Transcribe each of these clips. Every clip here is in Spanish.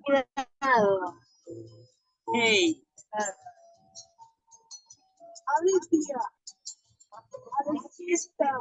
Cuidado. Hey. Alicia. Alicia.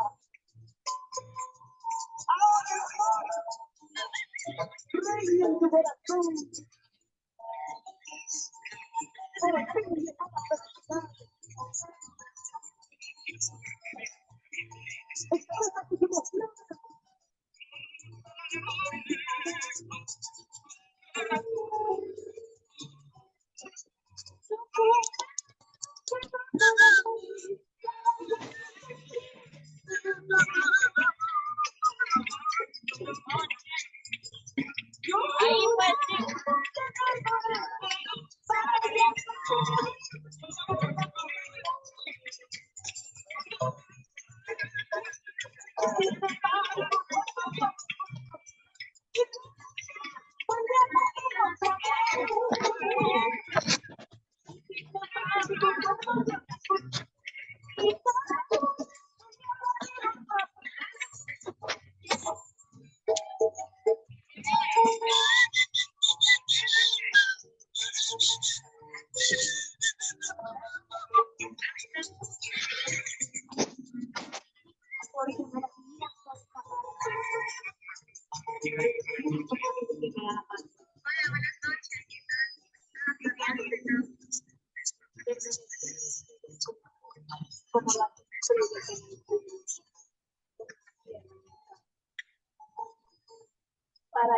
Para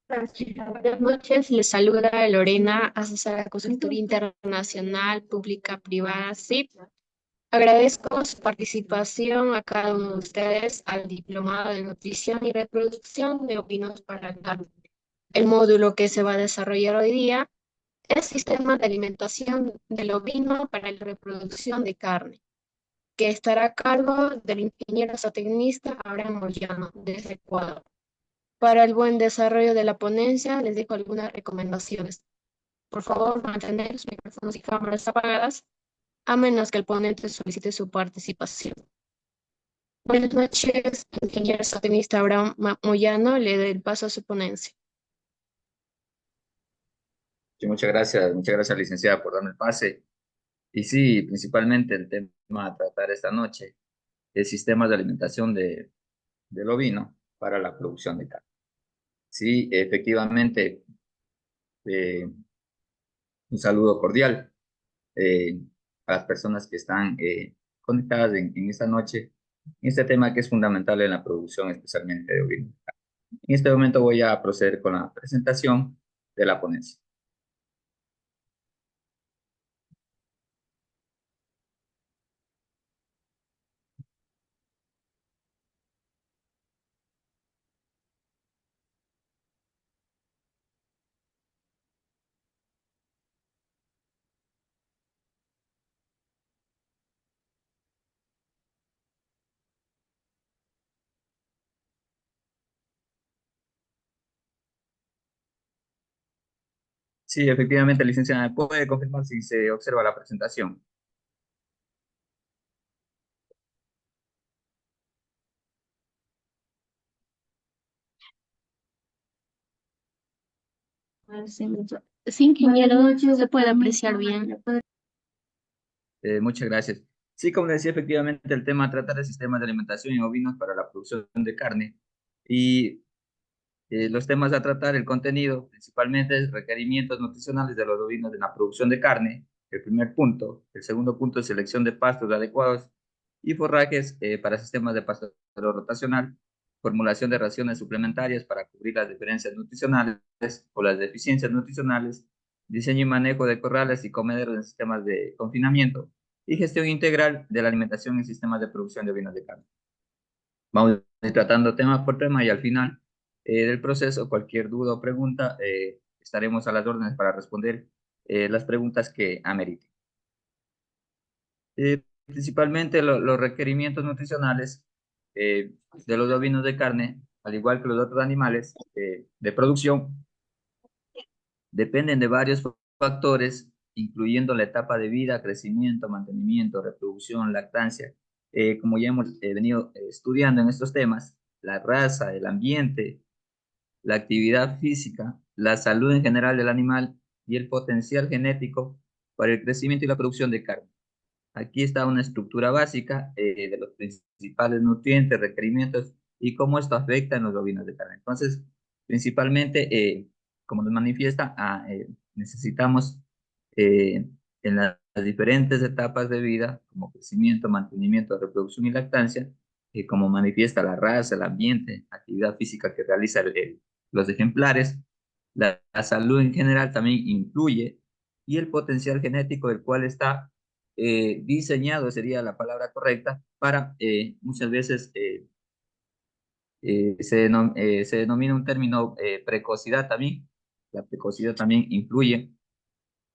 Buenas noches, les saluda Lorena, asesora de consultoría internacional, pública, privada, SIP. Agradezco su participación a cada uno de ustedes al Diplomado de Nutrición y Reproducción de Ovinos para el Carne. El módulo que se va a desarrollar hoy día es Sistema de Alimentación del Ovino para la Reproducción de Carne, que estará a cargo del ingeniero zootecnista Abraham Moyano, desde Ecuador. Para el buen desarrollo de la ponencia, les dejo algunas recomendaciones. Por favor, mantener los micrófonos y cámaras apagadas, a menos que el ponente solicite su participación. Buenas noches, ingeniero satinista Abraham Moyano, le doy el paso a su ponencia. Sí, muchas gracias, licenciada, por darme el pase. Y sí, principalmente el tema a tratar esta noche es sistemas de alimentación del ovino para la producción de carne. Sí, efectivamente, eh, un saludo cordial eh, a las personas que están conectadas en esta noche, en este tema que es fundamental en la producción, especialmente de ovino. En este momento voy a proceder con la presentación de la ponencia. Sí, efectivamente, licenciada, ¿puede confirmar si se observa la presentación? Sí, ingeniero, se puede apreciar bien. Muchas gracias. Sí, como le decía, efectivamente el tema trata de sistemas de alimentación en ovinos para la producción de carne y los temas a tratar, el contenido, principalmente es requerimientos nutricionales de los ovinos en la producción de carne, el primer punto. El segundo punto es selección de pastos adecuados y forrajes para sistemas de pastoreo rotacional, formulación de raciones suplementarias para cubrir las diferencias nutricionales o las deficiencias nutricionales, diseño y manejo de corrales y comederos en sistemas de confinamiento y gestión integral de la alimentación en sistemas de producción de ovinos de carne. Vamos a ir tratando tema por tema y al final del proceso, cualquier duda o pregunta, estaremos a las órdenes para responder las preguntas que ameriten. Principalmente los requerimientos nutricionales de los ovinos de carne, al igual que los otros animales de producción, dependen de varios factores, incluyendo la etapa de vida, crecimiento, mantenimiento, reproducción, lactancia. Como ya hemos venido estudiando en estos temas, la raza, el ambiente, la actividad física, la salud en general del animal y el potencial genético para el crecimiento y la producción de carne. Aquí está una estructura básica de los principales nutrientes, requerimientos y cómo esto afecta en los ovinos de carne. Entonces, principalmente, como nos manifiesta, necesitamos en las diferentes etapas de vida, como crecimiento, mantenimiento, reproducción y lactancia, como manifiesta la raza, el ambiente, actividad física que realiza los ejemplares, la salud en general también influye y el potencial genético del cual está diseñado, sería la palabra correcta, para muchas veces se denomina un término precocidad también. La precocidad también influye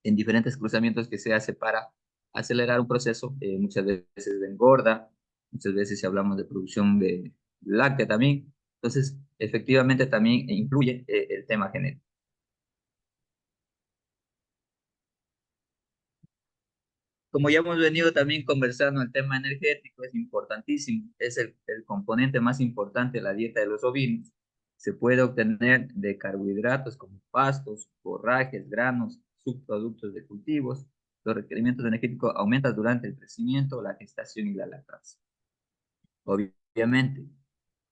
en diferentes cruzamientos que se hace para acelerar un proceso, muchas veces de engorda, muchas veces si hablamos de producción de láctea también. Entonces, efectivamente también influye el tema genético. Como ya hemos venido también conversando, el tema energético es importantísimo, es el componente más importante de la dieta de los ovinos. Se puede obtener de carbohidratos como pastos, forrajes, granos, subproductos de cultivos. Los requerimientos energéticos aumentan durante el crecimiento, la gestación y la lactancia. Obviamente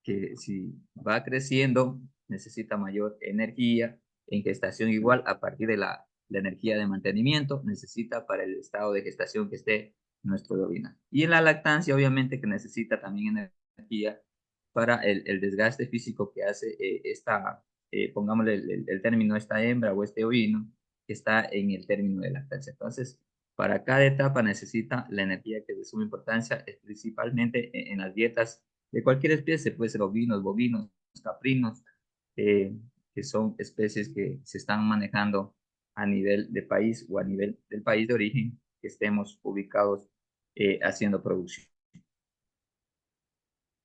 que si va creciendo, necesita mayor energía. En gestación igual, a partir de la energía de mantenimiento, necesita para el estado de gestación que esté nuestro bovino. Y en la lactancia, obviamente que necesita también energía para el desgaste físico que hace pongámosle el término esta hembra o este ovino, que está en el término de lactancia. Entonces, para cada etapa necesita la energía, que es de suma importancia, es principalmente en las dietas de cualquier especie, puede ser ovinos, bovinos, caprinos, eh, que son especies que se están manejando a nivel de país o a nivel del país de origen que estemos ubicados haciendo producción.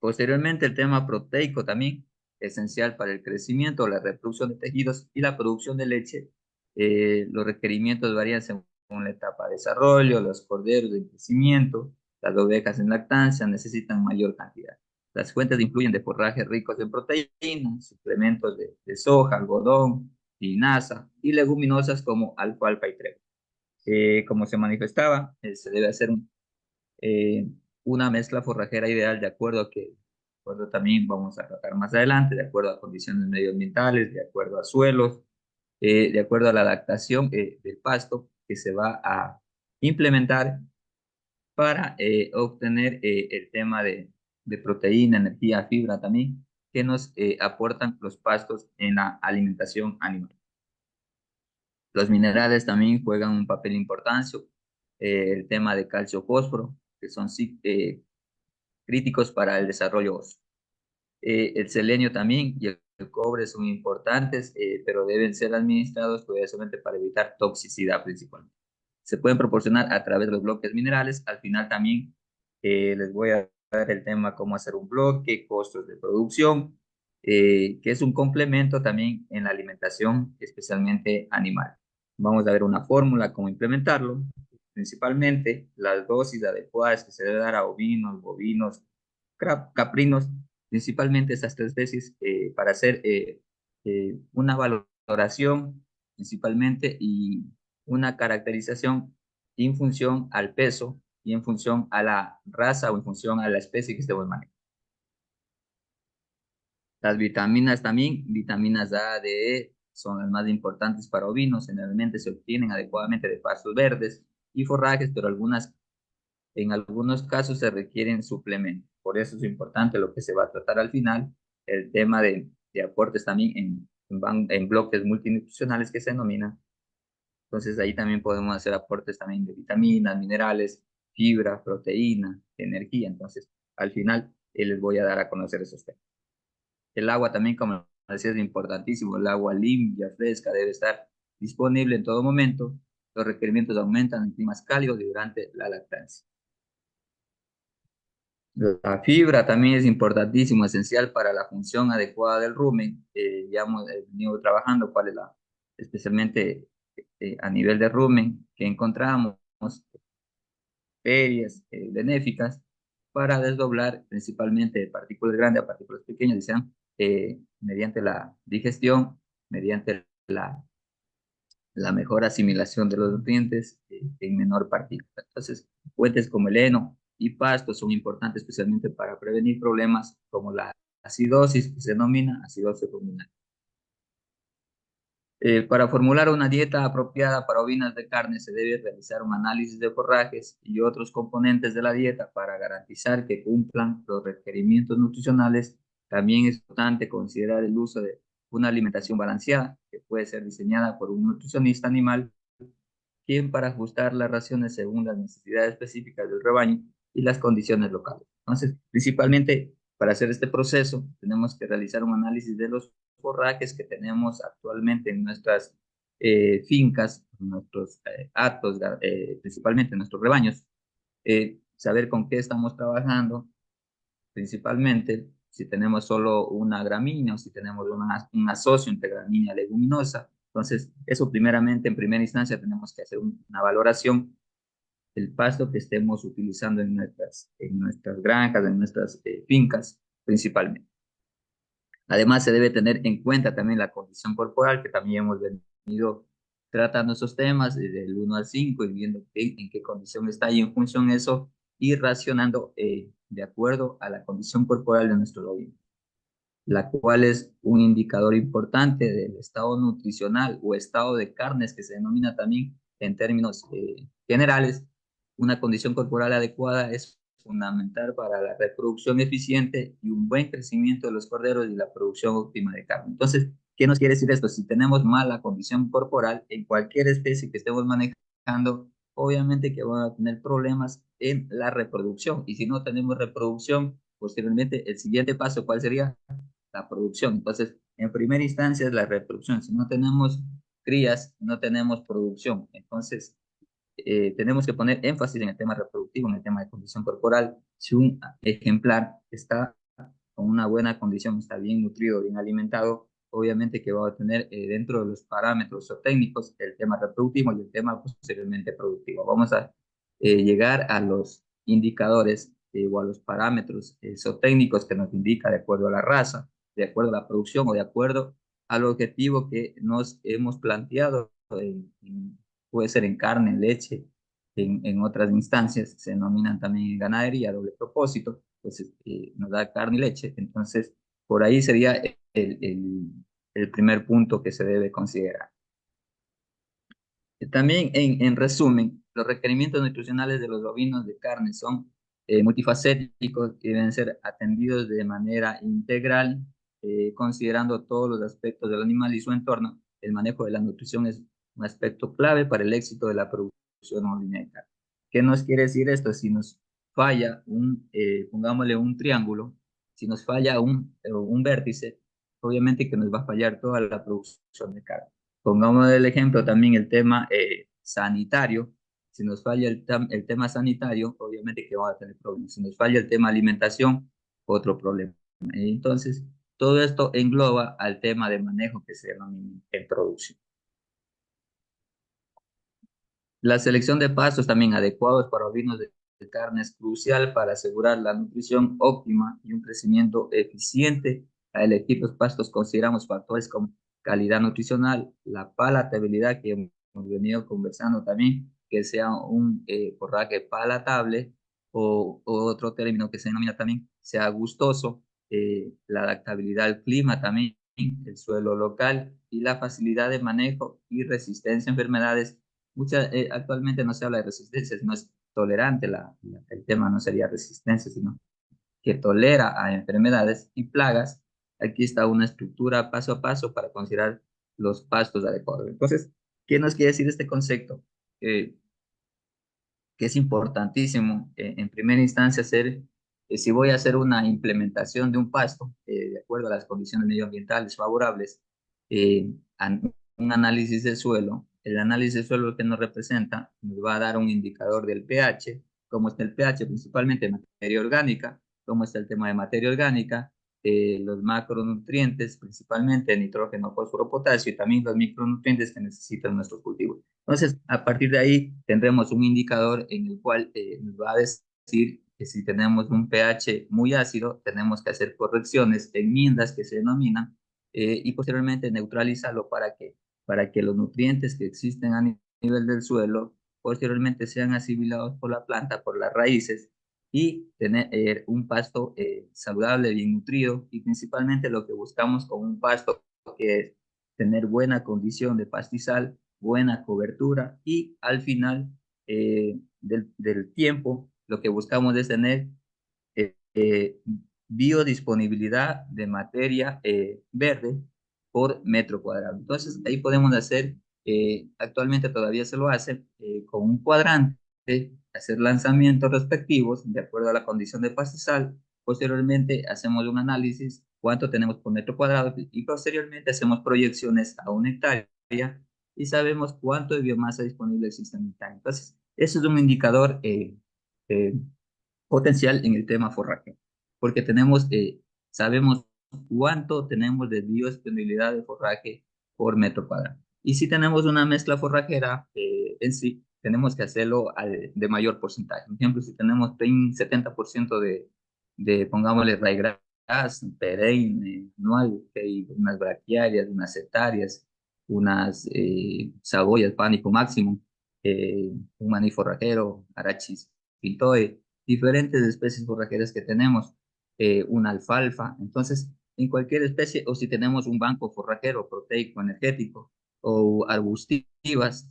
Posteriormente, el tema proteico también, esencial para el crecimiento, la reproducción de tejidos y la producción de leche. Los requerimientos varían según la etapa de desarrollo, los corderos de crecimiento, las ovejas en lactancia necesitan mayor cantidad. Las fuentes incluyen de forrajes ricos en proteínas, suplementos de soja, algodón, linaza y leguminosas como alfalfa y trigo. Como se manifestaba, se debe hacer eh, una mezcla forrajera ideal de acuerdo a que, de acuerdo también vamos a tratar más adelante, de acuerdo a condiciones medioambientales, de acuerdo a suelos, de acuerdo a la adaptación del pasto que se va a implementar para obtener el tema de proteína, energía, fibra también, que nos aportan los pastos en la alimentación animal. Los minerales también juegan un papel importante, el tema de calcio, fósforo, que son críticos para el desarrollo óseo. El selenio también y el cobre son importantes, pero deben ser administrados cuidadosamente para evitar toxicidad principalmente. Se pueden proporcionar a través de los bloques minerales. Al final también les voy a dar el tema cómo hacer un bloque, costos de producción, que es un complemento también en la alimentación, especialmente animal. Vamos a ver una fórmula, cómo implementarlo, principalmente las dosis adecuadas que se debe dar a ovinos, bovinos, caprinos, principalmente estas tres especies, para hacer una valoración principalmente y una caracterización en función al peso y en función a la raza o en función a la especie que estemos manejando. Las vitaminas también, vitaminas A, D, E, son las más importantes para ovinos. Generalmente se obtienen adecuadamente de pastos verdes y forrajes, pero en algunos casos se requieren suplementos. Por eso es importante lo que se va a tratar al final, el tema de aportes también en bloques multinutricionales que se denominan. Entonces ahí también podemos hacer aportes también de vitaminas, minerales, fibra, proteína, energía. Entonces al final les voy a dar a conocer esos temas. El agua también, como decía, es importantísimo. El agua limpia, fresca, debe estar disponible en todo momento. Los requerimientos aumentan en climas cálidos y durante la lactancia. La fibra también es importantísimo, esencial para la función adecuada del rumen. Ya hemos venido trabajando cuál es especialmente a nivel de rumen, que encontramos ferias benéficas para desdoblar principalmente de partículas grandes a partículas pequeñas, sean mediante la digestión, mediante la mejor asimilación de los nutrientes en menor partícula. Entonces, fuentes como el heno y pasto son importantes especialmente para prevenir problemas como la acidosis, que se denomina acidosis ruminal. Para formular una dieta apropiada para ovinas de carne se debe realizar un análisis de forrajes y otros componentes de la dieta para garantizar que cumplan los requerimientos nutricionales. También es importante considerar el uso de una alimentación balanceada, que puede ser diseñada por un nutricionista animal, quien para ajustar las raciones según las necesidades específicas del rebaño y las condiciones locales. Entonces, principalmente para hacer este proceso, tenemos que realizar un análisis de los forrajes que tenemos actualmente en nuestras fincas, nuestros actos, principalmente en nuestros rebaños, saber con qué estamos trabajando, principalmente si tenemos solo una gramínea o si tenemos un asocio entre gramínea y leguminosa. Entonces, eso primeramente, en primera instancia, tenemos que hacer una valoración del pasto que estemos utilizando en nuestras granjas, en nuestras fincas, principalmente. Además, se debe tener en cuenta también la condición corporal, que también hemos venido tratando esos temas del 1 al 5 y viendo en qué condición está y en función de eso, ir racionando de acuerdo a la condición corporal de nuestro organismo, la cual es un indicador importante del estado nutricional o estado de carnes, que se denomina también en términos generales. Una condición corporal adecuada es fundamental para la reproducción eficiente y un buen crecimiento de los corderos y la producción óptima de carne. Entonces, ¿Qué nos quiere decir esto? Si tenemos mala condición corporal en cualquier especie que estemos manejando, obviamente que van a tener problemas en la reproducción. Y si no tenemos reproducción, posteriormente el siguiente paso, ¿cuál sería? La producción. Entonces, en primera instancia es la reproducción. Si no tenemos crías, no tenemos producción. Entonces, tenemos que poner énfasis en el tema reproductivo, en el tema de condición corporal. Si un ejemplar está con una buena condición, está bien nutrido, bien alimentado, obviamente que va a tener dentro de los parámetros o técnicos el tema reproductivo y el tema posteriormente productivo. Vamos a llegar a los indicadores o a los parámetros zootécnicos que nos indica de acuerdo a la raza, de acuerdo a la producción o de acuerdo al objetivo que nos hemos planteado puede ser en carne, en leche, en otras instancias se denominan también ganadería, doble propósito, pues nos da carne y leche. Entonces, por ahí sería el primer punto que se debe considerar. También, en resumen, los requerimientos nutricionales de los bovinos de carne son multifacéticos y deben ser atendidos de manera integral, considerando todos los aspectos del animal y su entorno. El manejo de la nutrición es un aspecto clave para el éxito de la producción bovina de carne. ¿Qué nos quiere decir esto? Si nos falla pongámosle un triángulo, si nos falla un vértice, obviamente que nos va a fallar toda la producción de carne. Pongamos el ejemplo también el tema sanitario. Si nos falla el tema sanitario, obviamente que vamos a tener problemas. Si nos falla el tema alimentación, otro problema. Entonces, todo esto engloba al tema de manejo que se denomina en producción. La selección de pastos también adecuados para ovinos de carne es crucial para asegurar la nutrición óptima y un crecimiento eficiente. Al elegir los pastos consideramos factores como calidad nutricional, la palatabilidad que hemos venido conversando también, que sea un forraje palatable o otro término que se denomina también sea gustoso, la adaptabilidad al clima también, el suelo local y la facilidad de manejo y resistencia a enfermedades. Actualmente no se habla de resistencia, sino es tolerante. El tema no sería resistencia, sino que tolera a enfermedades y plagas. Aquí está una estructura paso a paso para considerar los pastos adecuados. Entonces, ¿qué nos quiere decir este concepto? Que es importantísimo, en primera instancia, si voy a hacer una implementación de un pasto, de acuerdo a las condiciones medioambientales favorables, eh, un análisis del suelo. El análisis del suelo que nos representa nos va a dar un indicador del pH, cómo está el pH, principalmente en materia orgánica, cómo está el tema de materia orgánica, los macronutrientes, principalmente nitrógeno, fósforo, potasio, y también los micronutrientes que necesitan nuestros cultivos. Entonces, a partir de ahí tendremos un indicador en el cual nos va a decir que si tenemos un pH muy ácido, tenemos que hacer correcciones, enmiendas que se denominan, y posteriormente neutralizarlo para que los nutrientes que existen a nivel del suelo posteriormente sean asimilados por la planta, por las raíces, y tener un pasto saludable, bien nutrido, y principalmente lo que buscamos con un pasto que es tener buena condición de pastizal, buena cobertura y al final del tiempo lo que buscamos es tener eh, eh, biodisponibilidad de materia verde por metro cuadrado. Entonces ahí podemos hacer, actualmente todavía se lo hace con un cuadrante, hacer lanzamientos respectivos de acuerdo a la condición de pastizal. Posteriormente hacemos un análisis cuánto tenemos por metro cuadrado y posteriormente hacemos proyecciones a una hectárea y sabemos cuánto de biomasa disponible existe en hectárea. Entonces, eso es un indicador eh, potencial en el tema forraje, porque sabemos cuánto tenemos de biodisponibilidad de forraje por metro cuadrado. Y si tenemos una mezcla forrajera en sí, tenemos que hacerlo de mayor porcentaje. Por ejemplo, si tenemos 70% pongámosle, ryegrass, perenne, anual, que hay unas braquiarias, unas setarias, unas cebollas, pánico máximo, un maní forrajero, arachis, pintoe, diferentes especies forrajeras que tenemos, una alfalfa. Entonces, en cualquier especie, o si tenemos un banco forrajero, proteico, energético, o arbustivas,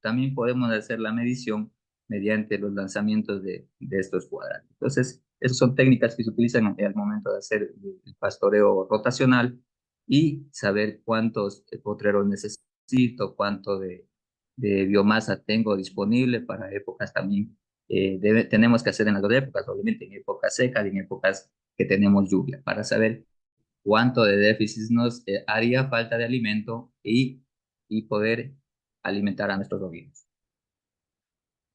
también podemos hacer la medición mediante los lanzamientos de estos cuadrantes. Entonces, esas son técnicas que se utilizan al momento de hacer el pastoreo rotacional y saber cuántos potreros necesito, cuánto de biomasa tengo disponible para épocas también. Tenemos que hacer en las dos épocas, obviamente en épocas secas y en épocas que tenemos lluvia, para saber cuánto de déficit nos haría falta de alimento y poder alimentar a nuestros ovinos.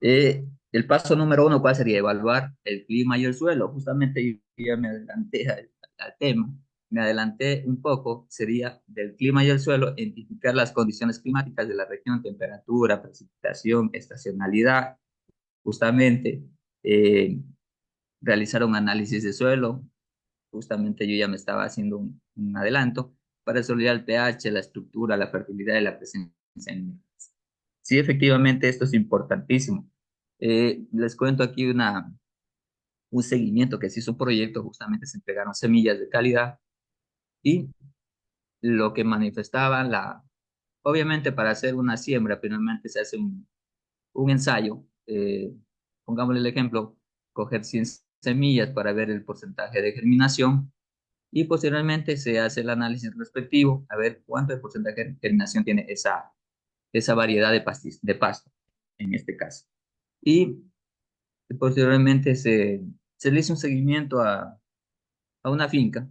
El paso número uno, ¿cuál sería? Evaluar el clima y el suelo. Justamente yo ya me adelanté al tema, me adelanté un poco, sería del clima y el suelo, identificar las condiciones climáticas de la región, temperatura, precipitación, estacionalidad, justamente eh, realizar un análisis de suelo. Justamente yo ya me estaba haciendo un adelanto para estudiar el pH, la estructura, la fertilidad y la presencia en minerales. Sí, efectivamente, esto es importantísimo. Les cuento aquí un seguimiento que se hizo un proyecto, justamente se entregaron semillas de calidad y lo que manifestaban, obviamente para hacer una siembra, primeramente se hace un ensayo, pongámosle el ejemplo, coger 100 semillas para ver el porcentaje de germinación y posteriormente se hace el análisis respectivo a ver cuánto de porcentaje de germinación tiene esa variedad de pasto, en este caso. Y posteriormente se le hizo un seguimiento a una finca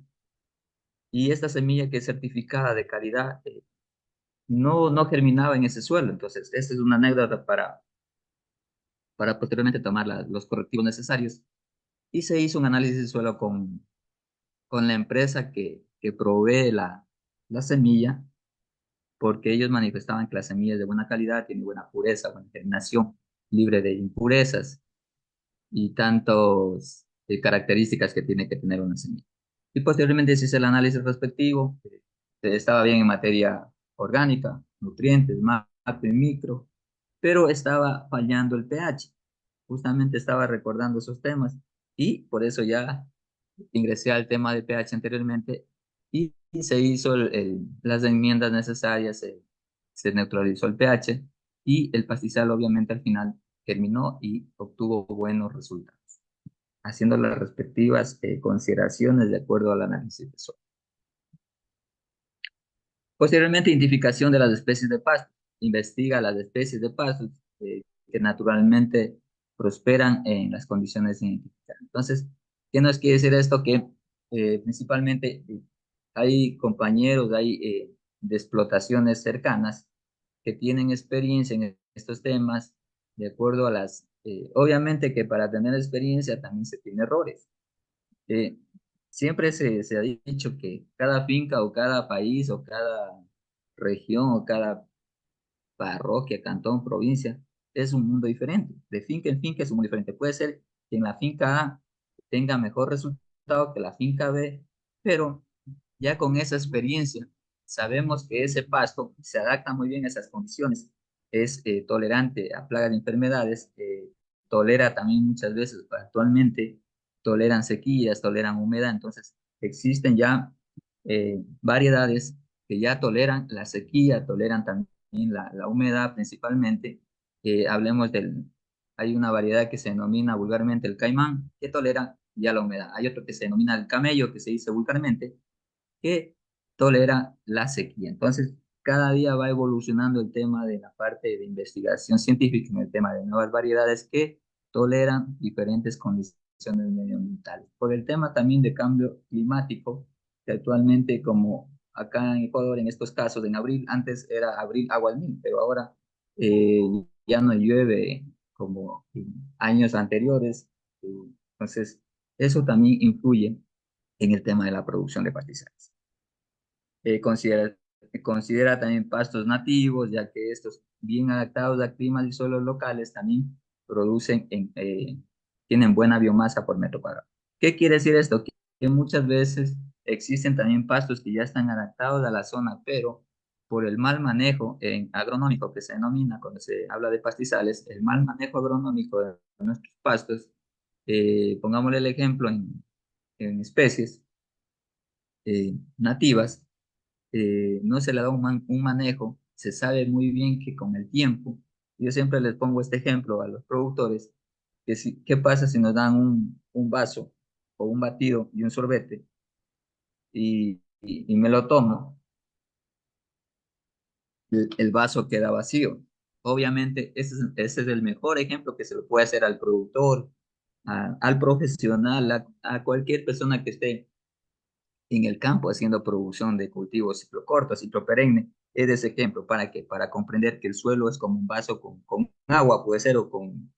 y esta semilla que es certificada de calidad no germinaba en ese suelo. Entonces, esta es una anécdota para posteriormente tomar los correctivos necesarios. Y se hizo un análisis de suelo con la empresa que provee la semilla, porque ellos manifestaban que la semilla es de buena calidad, tiene buena pureza, buena germinación, libre de impurezas y tantas características que tiene que tener una semilla. Y posteriormente se hizo el análisis respectivo, estaba bien en materia orgánica, nutrientes, macro y micro, pero estaba fallando el pH. Justamente estaba recordando esos temas y por eso ya ingresé al tema de pH anteriormente y se hizo las enmiendas necesarias, se neutralizó el pH y el pastizal obviamente al final terminó y obtuvo buenos resultados, haciendo las respectivas consideraciones de acuerdo al análisis de suelo. Posteriormente, identificación de las especies de pasto. Investiga las especies de pastos que naturalmente prosperan en las condiciones identificadas. Entonces, ¿qué nos quiere decir esto? Que principalmente hay compañeros, hay de explotaciones cercanas que tienen experiencia en estos temas, de acuerdo a obviamente que para tener experiencia también se tiene errores. Eh, Siempre se ha dicho que cada finca o cada país o cada región o cada parroquia, cantón, provincia es un mundo diferente. De finca en finca es un mundo diferente. Puede ser que en la finca A tenga mejor resultado que la finca B, pero ya con esa experiencia sabemos que ese pasto se adapta muy bien a esas condiciones. Es tolerante a plagas de enfermedades, tolera también muchas veces, actualmente toleran sequías, toleran humedad, entonces existen ya variedades que ya toleran la sequía, toleran también la humedad principalmente. Hablemos hay una variedad que se denomina vulgarmente el caimán, que tolera ya la humedad. Hay otro que se denomina el camello, que se dice vulgarmente, que tolera la sequía. Entonces, cada día va evolucionando el tema de la parte de investigación científica en el tema de nuevas variedades que toleran diferentes condiciones medioambientales. Por el tema también de cambio climático, que actualmente como acá en Ecuador, en estos casos, en abril, antes era abril agua al mil, pero ahora eh, ya no llueve como en años anteriores. Entonces, eso también influye en el tema de la producción de pastizales. Considera también pastos nativos, ya que estos, bien adaptados a climas y suelos locales, también tienen buena biomasa por metro cuadrado. ¿Qué quiere decir esto? Que muchas veces existen también pastos que ya están adaptados a la zona, pero por el mal manejo agronómico que se denomina cuando se habla de pastizales, el mal manejo agronómico de nuestros pastos, pongámosle el ejemplo en especies nativas, no se le da un manejo, se sabe muy bien que con el tiempo, yo siempre les pongo este ejemplo a los productores, ¿qué pasa si nos dan un vaso o un batido y un sorbete y me lo tomo, el vaso queda vacío. Obviamente, ese es el mejor ejemplo que se le puede hacer al productor, al profesional, a cualquier persona que esté en el campo haciendo producción de cultivos ciclo corto, ciclo perenne. Es ese ejemplo para que para comprender que el suelo es como un vaso con agua, puede ser, o con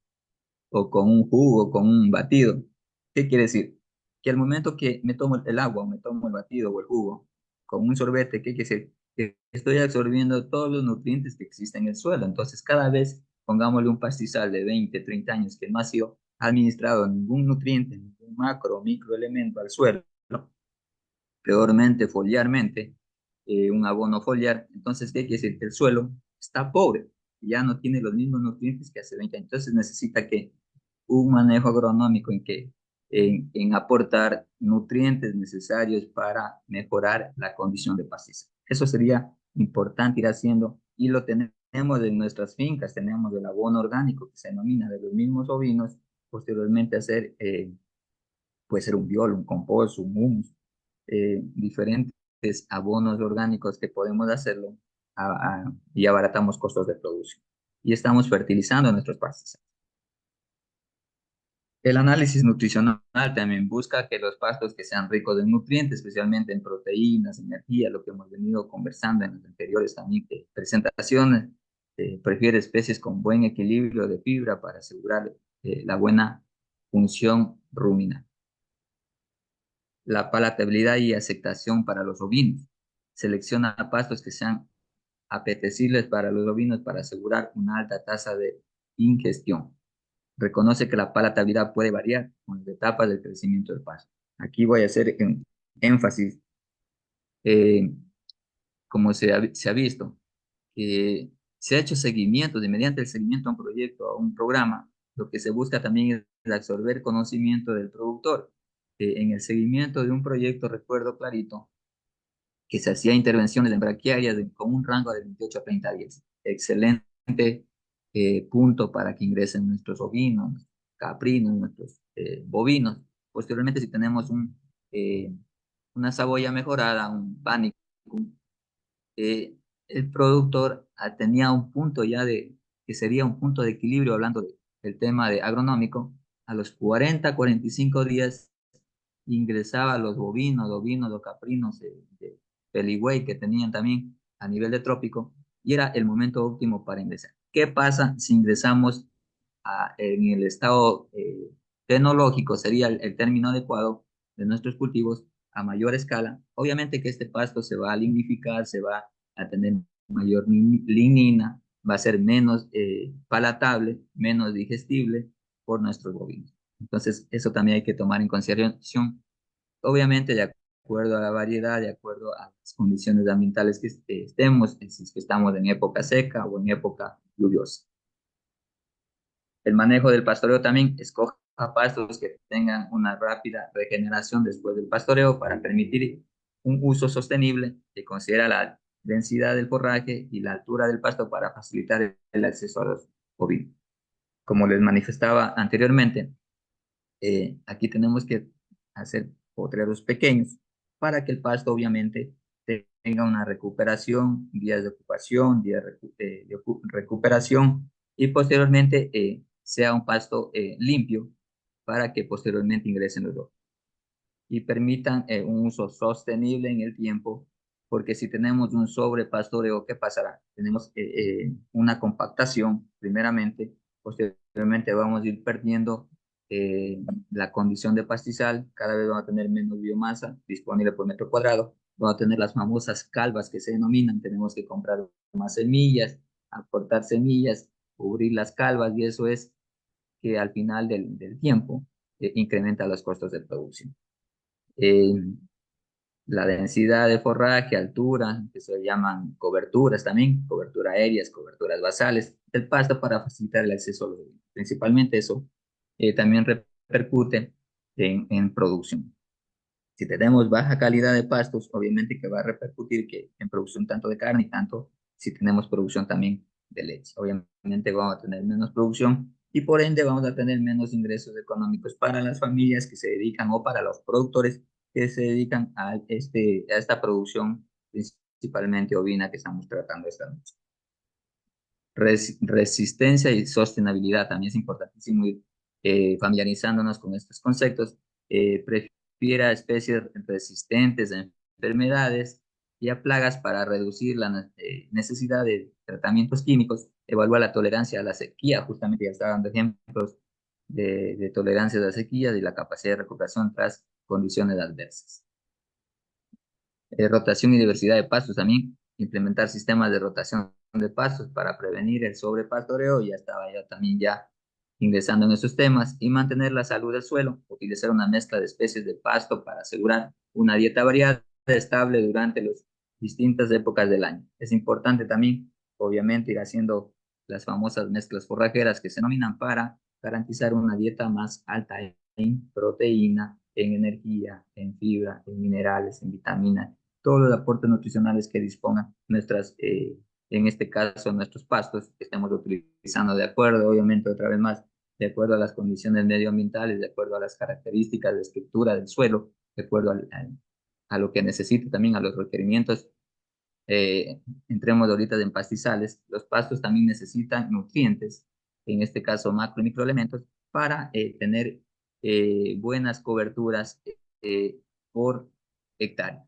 un jugo, con un batido. ¿Qué quiere decir? Que al momento que me tomo el agua, o me tomo el batido o el jugo, con un sorbete, ¿qué quiere decir? Que estoy absorbiendo todos los nutrientes que existen en el suelo. Entonces, cada vez, pongámosle un pastizal de 20, 30 años que no ha sido administrado ningún nutriente, ningún macro o microelemento al suelo, peormente foliarmente, un abono foliar. Entonces, ¿qué quiere decir? Que el suelo está pobre, ya no tiene los mismos nutrientes que hace 20 años. Entonces, necesita que un manejo agronómico en aportar nutrientes necesarios para mejorar la condición de pastizal. Eso sería importante ir haciendo y lo tenemos en nuestras fincas, tenemos el abono orgánico que se denomina de los mismos ovinos, posteriormente hacer, puede ser un biol, un compost, un humus, diferentes abonos orgánicos que podemos hacerlo y abaratamos costos de producción. Y estamos fertilizando nuestros pastos. El análisis nutricional también busca que los pastos que sean ricos en nutrientes, especialmente en proteínas, energía, lo que hemos venido conversando en las anteriores también presentaciones, prefiere especies con buen equilibrio de fibra para asegurar la buena función ruminal. La palatabilidad y aceptación para los ovinos. Selecciona pastos que sean apetecibles para los ovinos para asegurar una alta tasa de ingestión. Reconoce que la palatabilidad puede variar con las etapas del crecimiento del pasto. Aquí voy a hacer énfasis, eh, como se ha visto, que se ha hecho seguimiento, de mediante el seguimiento a un proyecto, a un programa, lo que se busca también es absorber conocimiento del productor. En el seguimiento de un proyecto, recuerdo clarito, que se hacía intervenciones en braquiarias con un rango de 28 a 30 días. Excelente punto para que ingresen nuestros ovinos, caprinos, nuestros bovinos. Posteriormente, si tenemos una saboya mejorada, un pánico, eh, el productor tenía un punto ya que sería un punto de equilibrio, hablando del tema de agronómico, a los 40, 45 días ingresaba los bovinos, los caprinos de peligüey que tenían también a nivel de trópico, y era el momento óptimo para ingresar. ¿Qué pasa si ingresamos en el estado fenológico, sería el término adecuado de nuestros cultivos, a mayor escala? Obviamente que este pasto se va a lignificar, se va a tener mayor lignina, va a ser menos palatable, menos digestible por nuestros bovinos. Entonces, eso también hay que tomar en consideración, obviamente de acuerdo a la variedad, de acuerdo a las condiciones ambientales que estemos, si es que estamos en época seca o en época lluviosa. El manejo del pastoreo también: escoja pastos que tengan una rápida regeneración después del pastoreo para permitir un uso sostenible que considera la densidad del forraje y la altura del pasto para facilitar el acceso a los ovinos. Como les manifestaba anteriormente, aquí tenemos que hacer potreros pequeños para que el pasto obviamente tenga una recuperación, días de ocupación, días de recuperación, y posteriormente sea un pasto limpio para que posteriormente ingresen los otros y permitan un uso sostenible en el tiempo, porque si tenemos un sobrepastoreo, ¿qué pasará? Tenemos una compactación primeramente, posteriormente vamos a ir perdiendo la condición de pastizal, cada vez vamos a tener menos biomasa disponible por metro cuadrado, vamos a tener las famosas calvas que se denominan, tenemos que comprar más semillas, aportar semillas, cubrir las calvas, y eso es que al final del tiempo incrementa los costos de producción. eh, la densidad de forraje, altura, que se llaman coberturas también, cobertura aéreas, coberturas basales, el pasto para facilitar el acceso a los ovinos. Principalmente eso también repercute en producción. Si tenemos baja calidad de pastos, obviamente que va a repercutir en producción tanto de carne y tanto si tenemos producción también de leche. Obviamente vamos a tener menos producción y por ende vamos a tener menos ingresos económicos para las familias que se dedican, o para los productores que se dedican a esta producción principalmente ovina que estamos tratando esta noche. Resistencia y sostenibilidad también es importantísimo ir familiarizándonos con estos conceptos. Prefiere a especies resistentes a enfermedades y a plagas para reducir la necesidad de tratamientos químicos. Evalúa la tolerancia a la sequía, justamente ya estaba dando ejemplos de tolerancia a la sequía y la capacidad de recuperación tras condiciones adversas. Rotación y diversidad de pastos también, implementar sistemas de rotación de pastos para prevenir el sobrepastoreo, ya estaba yo también ya ingresando en esos temas, y mantener la salud del suelo, utilizar una mezcla de especies de pasto para asegurar una dieta variada, estable durante las distintas épocas del año. Es importante también, obviamente, ir haciendo las famosas mezclas forrajeras que se denominan para garantizar una dieta más alta en proteína, en energía, en fibra, en minerales, en vitaminas, todos los aportes nutricionales que dispongan nuestras, en este caso, nuestros pastos, que estemos utilizando de acuerdo, obviamente, otra vez más, de acuerdo a las condiciones medioambientales, de acuerdo a las características de estructura del suelo, de acuerdo a lo que necesite también, a los requerimientos. Entremos ahorita en pastizales, los pastos también necesitan nutrientes, en este caso macro y microelementos, para tener buenas coberturas por hectárea.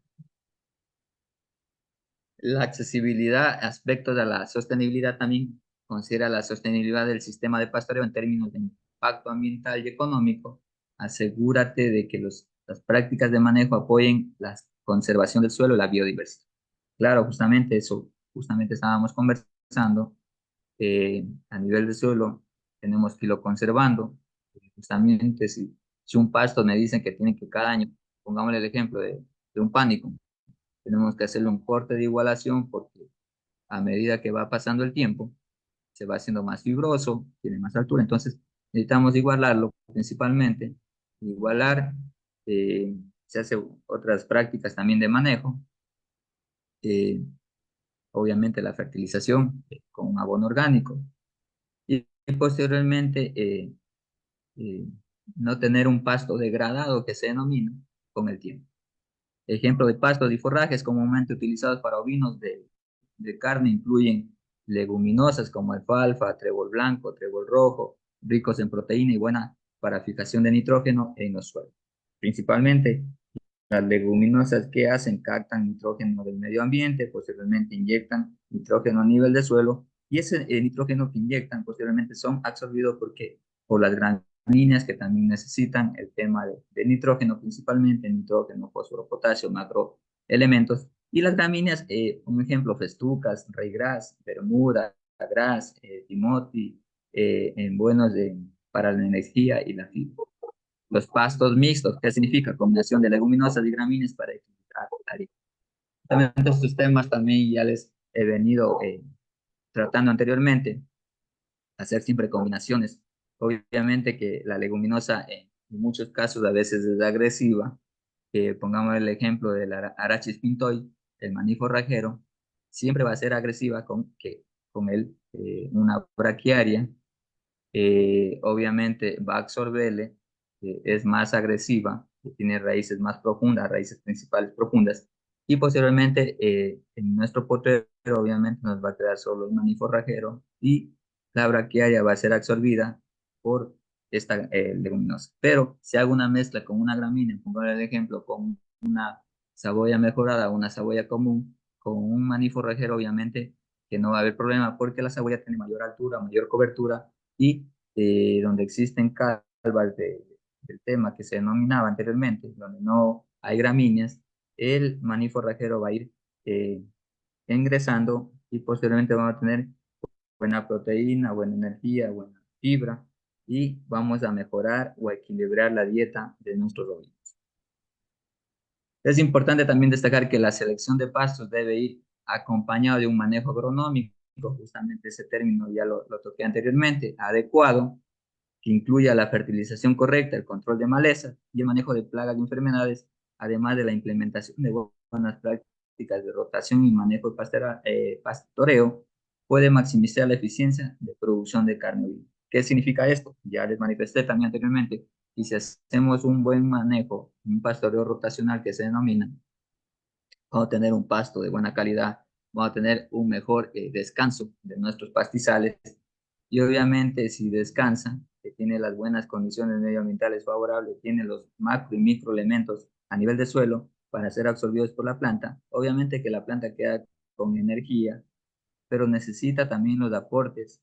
La accesibilidad, aspectos de la sostenibilidad también considera la sostenibilidad del sistema de pastoreo en términos de impacto ambiental y económico. Asegúrate de que las prácticas de manejo apoyen la conservación del suelo y la biodiversidad. Claro, justamente eso, justamente estábamos conversando, a nivel de suelo tenemos que irlo conservando. Justamente si un pasto me dicen que tiene que cada año, pongámosle el ejemplo de un pánico, tenemos que hacerle un corte de igualación porque a medida que va pasando el tiempo, se va haciendo más fibroso, tiene más altura, entonces necesitamos igualarlo principalmente. Igualar, se hace otras prácticas también de manejo, eh, obviamente la fertilización con un abono orgánico y posteriormente eh, no tener un pasto degradado que se denomina con el tiempo. Ejemplo de pastos y forrajes comúnmente utilizados para ovinos de carne incluyen leguminosas como alfalfa, trébol blanco, trébol rojo, ricos en proteína y buena para fijación de nitrógeno en los suelos. Principalmente las leguminosas que hacen captan nitrógeno del medio ambiente, posteriormente inyectan nitrógeno a nivel del suelo y ese nitrógeno que inyectan posteriormente son absorbidos por las gramíneas que también necesitan el tema de nitrógeno, principalmente nitrógeno, fósforo, potasio, macroelementos. Y las gramíneas, un ejemplo, festucas, raygrass, bermuda, gras, timothy, en buenos para la energía y la fibra. Los pastos mixtos, ¿qué significa? Combinación de leguminosas y gramíneas para equilibrar la dieta. También estos temas también ya les he venido tratando anteriormente, hacer siempre combinaciones. Obviamente que la leguminosa en muchos casos a veces es agresiva. Pongamos el ejemplo del Arachis pintoi, el maní forrajero, siempre va a ser agresiva con una braquiaria, obviamente va a absorberle, es más agresiva, tiene raíces más profundas, raíces principales profundas, y posteriormente en nuestro potrero obviamente nos va a quedar solo el maní forrajero y la braquiaria va a ser absorbida por esta leguminosa. Pero si hago una mezcla con una gramínea, pongo el ejemplo, con una saboya mejorada, una saboya común, con un maní forrajero, obviamente que no va a haber problema porque la saboya tiene mayor altura, mayor cobertura y donde existen calvas del tema que se denominaba anteriormente, donde no hay gramíneas, el maní forrajero va a ir eh, ingresando y posteriormente vamos a tener buena proteína, buena energía, buena fibra y vamos a mejorar o a equilibrar la dieta de nuestros ovinos. Es importante también destacar que la selección de pastos debe ir acompañado de un manejo agronómico, justamente ese término ya lo toqué anteriormente, adecuado, que incluya la fertilización correcta, el control de malezas y el manejo de plagas y enfermedades, además de la implementación de buenas prácticas de rotación y manejo de pastoreo, puede maximizar la eficiencia de producción de carne viva. ¿Qué significa esto? Ya les manifesté también anteriormente, y si hacemos un buen manejo, un pastoreo rotacional que se denomina, vamos a tener un pasto de buena calidad, vamos a tener un mejor descanso de nuestros pastizales y obviamente si descansa, que tiene las buenas condiciones medioambientales favorables, tiene los macro y microelementos a nivel de suelo para ser absorbidos por la planta, obviamente que la planta queda con energía, pero necesita también los aportes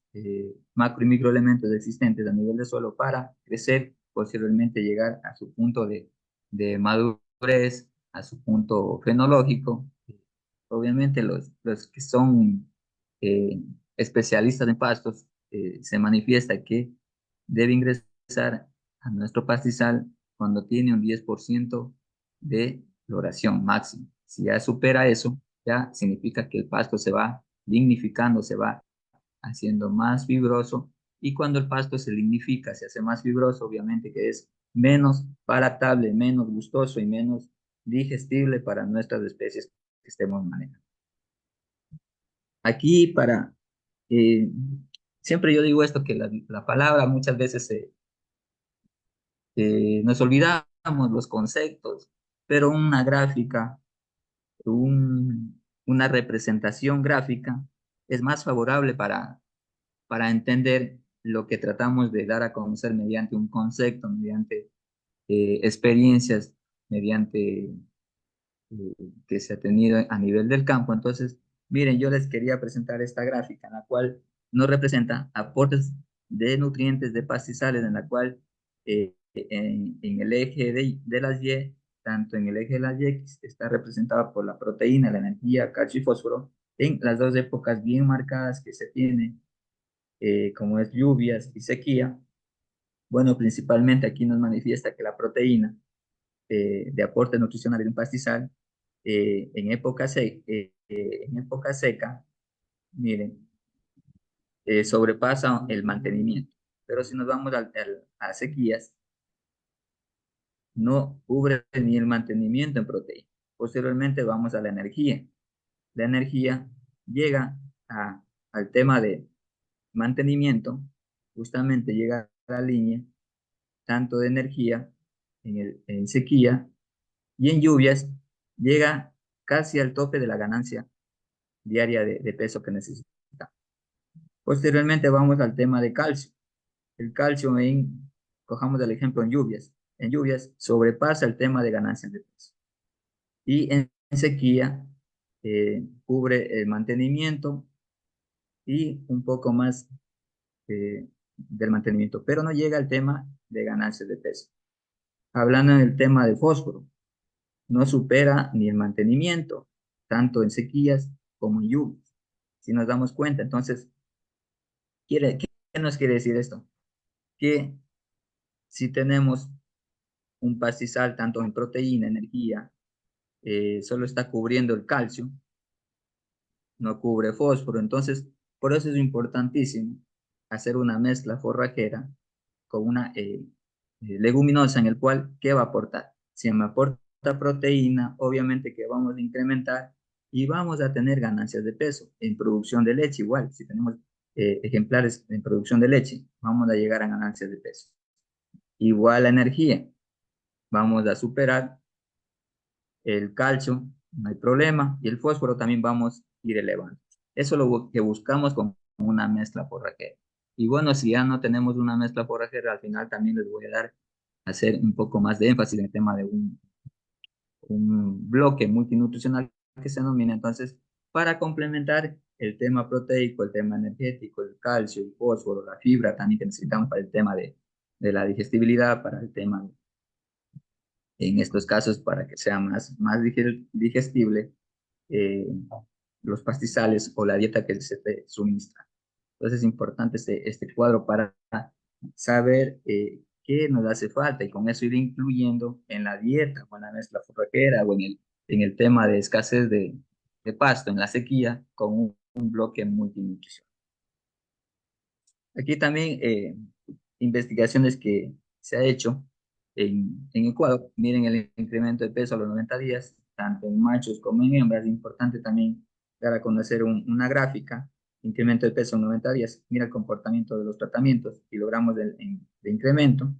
macro y microelementos existentes a nivel de suelo para crecer, posteriormente llegar a su punto de madurez, a su punto fenológico. Obviamente los que son eh, especialistas en pastos se manifiesta que debe ingresar a nuestro pastizal cuando tiene un 10% de floración máxima. Si ya supera eso, ya significa que el pasto se va lignificando, se va haciendo más fibroso y cuando el pasto se lignifica, se hace más fibroso, obviamente que es menos palatable, menos gustoso y menos digestible para nuestras especies que estemos manejando. Aquí eh, siempre yo digo esto, que la palabra muchas veces nos olvidamos los conceptos, pero una gráfica, una representación gráfica es más favorable para entender lo que tratamos de dar a conocer mediante un concepto, mediante experiencias, mediante que se ha tenido a nivel del campo. Entonces, miren, yo les quería presentar esta gráfica en la cual nos representa aportes de nutrientes de pastizales, en la cual en el eje de las Y, tanto en el eje de las Y está representada por la proteína, la energía, calcio y fósforo, en las dos épocas bien marcadas que se tienen, como es lluvias y sequía. Bueno, principalmente aquí nos manifiesta que la proteína de aporte nutricional de un pastizal en época seca, miren, sobrepasa el mantenimiento. Pero si nos vamos a sequías, no cubre ni el mantenimiento en proteína. Posteriormente vamos a la energía. La energía llega al tema de mantenimiento, justamente llega a la línea tanto de energía en sequía y en lluvias llega casi al tope de la ganancia diaria de peso que necesita. Posteriormente vamos al tema de calcio. El calcio, cojamos el ejemplo en lluvias. En lluvias sobrepasa el tema de ganancias de peso. Y en sequía cubre el mantenimiento y un poco más del mantenimiento, pero no llega al tema de ganancias de peso. Hablando del tema de fósforo, no supera ni el mantenimiento, tanto en sequías como en lluvias. Si nos damos cuenta, entonces, ¿qué nos quiere decir esto? Que si tenemos un pastizal tanto en proteína, energía, solo está cubriendo el calcio, no cubre fósforo. Entonces, por eso es importantísimo hacer una mezcla forrajera con una leguminosa en el cual, ¿qué va a aportar? Si me aporta proteína, obviamente que vamos a incrementar y vamos a tener ganancias de peso. En producción de leche igual, si tenemos ejemplares en producción de leche, vamos a llegar a ganancias de peso. Igual la energía, vamos a superar el calcio, no hay problema, y el fósforo también vamos a ir elevando. Eso es lo que buscamos con una mezcla forrajera. Y bueno, si ya no tenemos una mezcla forrajera, al final también les voy a dar, hacer un poco más de énfasis en el tema de un bloque multinutricional que se denomina. Entonces, para complementar el tema proteico, el tema energético, el calcio, el fósforo, la fibra también que necesitamos para el tema de la digestibilidad, para el tema en estos casos para que sea más digestible eh, los pastizales o la dieta que se te suministra. Entonces es importante este cuadro para saber qué nos hace falta y con eso ir incluyendo en la dieta o en la mezcla forrajera o en el tema de escasez de pasto, en la sequía, con un bloque multinutricional. Aquí también investigaciones que se ha hecho en Ecuador. Miren el incremento de peso a los 90 días, tanto en machos como en hembras. Es importante también dar a conocer una gráfica, incremento de peso en 90 días. Mira el comportamiento de los tratamientos, kilogramos de incremento.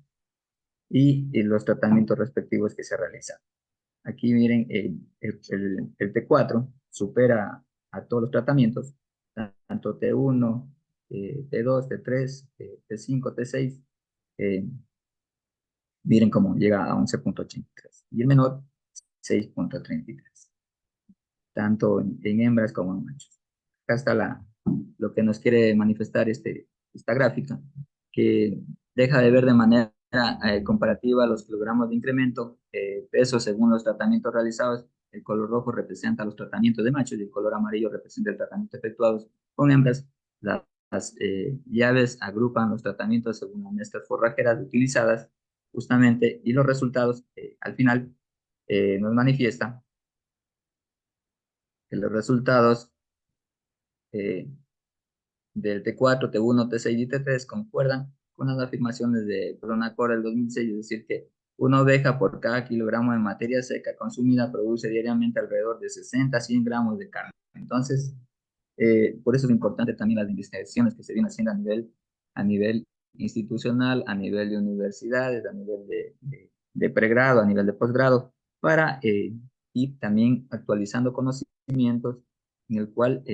y los tratamientos respectivos que se realizan. Aquí miren, el T4 supera a todos los tratamientos, tanto T1, T2, T3, T5, T6, miren cómo llega a 11,83 y el menor 6,33, tanto en hembras como en machos. Acá está lo que nos quiere manifestar esta gráfica, que deja de ver de manera comparativa los kilogramos de incremento, peso según los tratamientos realizados. El color rojo representa los tratamientos de machos y el color amarillo representa el tratamiento efectuado con hembras. Las llaves agrupan los tratamientos según las muestras forrajeras utilizadas justamente, y los resultados al final nos manifiesta que los resultados eh, del T4, T1, T6 y T3 concuerdan con las afirmaciones de Pronacor del 2006, es decir, que una oveja por cada kilogramo de materia seca consumida produce diariamente alrededor de 60 a 100 gramos de carne. Entonces, por eso es importante también las investigaciones que se vienen haciendo a nivel institucional, a nivel de universidades, a nivel de pregrado, a nivel de posgrado, para ir también actualizando conocimientos en el cual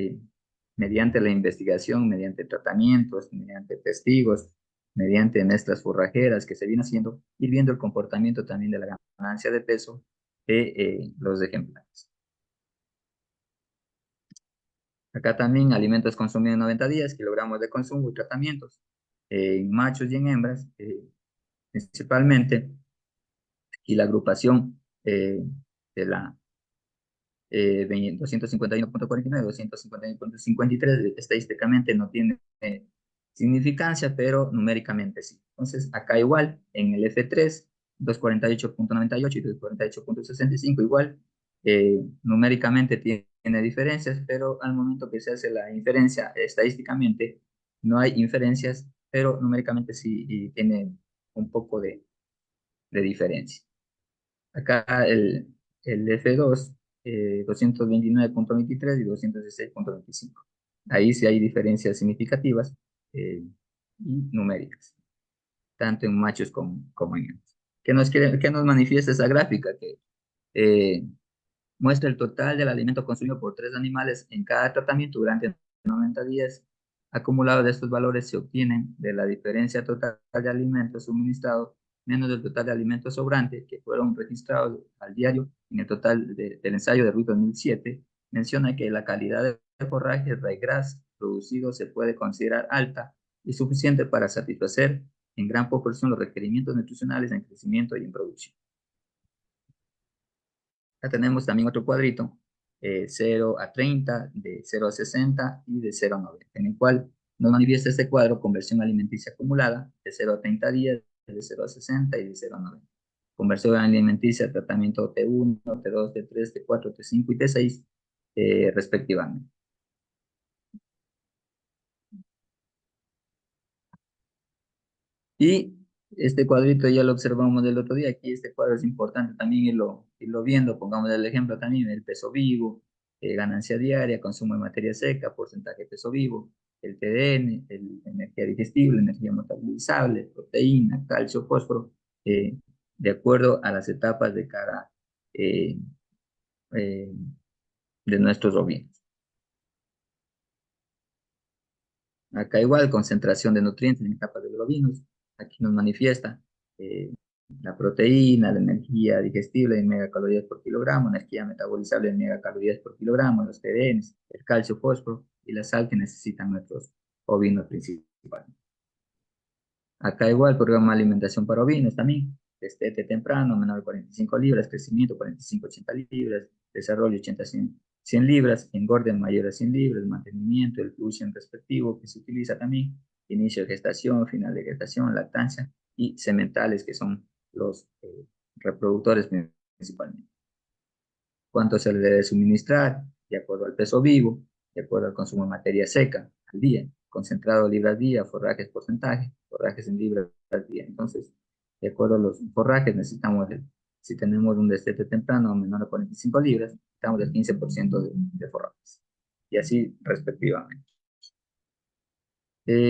mediante la investigación, mediante tratamientos, mediante testigos, mediante mezclas forrajeras que se viene haciendo, ir viendo el comportamiento también de la ganancia de peso de los ejemplares. Acá también alimentos consumidos en 90 días, kilogramos de consumo y tratamientos en machos y en hembras, principalmente. Aquí la agrupación de la 251,49, 251,53, estadísticamente no tiene significancia, pero numéricamente sí. Entonces, acá igual, en el F3, 248,98 y 248,65, igual, numéricamente tiene diferencias, pero al momento que se hace la inferencia estadísticamente, no hay inferencias, pero numéricamente sí y tiene un poco de diferencia. Acá el F2, 229,23 y 216,25. Ahí sí hay diferencias significativas y numéricas, tanto en machos como en hembras. ¿Qué nos manifiesta esa gráfica? Que eh, muestra el total del alimento consumido por 3 animales en cada tratamiento durante 90 días. Acumulado de estos valores se obtienen de la diferencia total de alimentos suministrados menos del total de alimentos sobrantes que fueron registrados al diario en el total del ensayo de Ruiz 2007. Menciona que la calidad de forraje ryegrass producido se puede considerar alta y suficiente para satisfacer en gran proporción los requerimientos nutricionales en crecimiento y en producción. Acá tenemos también otro cuadrito, 0 a 30, de 0 a 60 y de 0 a 90, en el cual nos manifiesta este cuadro conversión alimenticia acumulada de 0 a 30 días, de 0 a 60 y de 0 a 90. Conversión alimenticia, tratamiento T1, T2, T3, T4, T5 y T6, respectivamente. Y este cuadrito ya lo observamos del otro día. Aquí este cuadro es importante también irlo viendo. Pongamos el ejemplo también, el peso vivo, ganancia diaria, consumo de materia seca, porcentaje de peso vivo, el TDN, energía digestible, energía metabolizable, proteína, calcio, fósforo, eh, de acuerdo a las etapas de cada eh, eh, de nuestros ovinos. Acá igual, concentración de nutrientes en etapas de los ovinos. Aquí nos manifiesta eh, la proteína, la energía digestible en megacalorías por kilogramo, energía metabolizable en megacalorías por kilogramo, los TDNs, el calcio, fósforo y la sal que necesitan nuestros ovinos principalmente. Acá igual, programa de alimentación para ovinos también. Destete temprano, menor de 45 libras, crecimiento 45-80 libras, desarrollo 80-100 libras, engorde mayor a 100 libras, mantenimiento, el flujo respectivo que se utiliza también, inicio de gestación, final de gestación, lactancia y sementales que son los reproductores principalmente. ¿Cuánto se le debe suministrar? De acuerdo al peso vivo, de acuerdo al consumo de materia seca al día, concentrado libras día, forrajes porcentaje, forrajes en libras al día. Entonces, de acuerdo a los forrajes, necesitamos, si tenemos un destete temprano menor a 45 libras, necesitamos el 15% de forrajes. Y así respectivamente.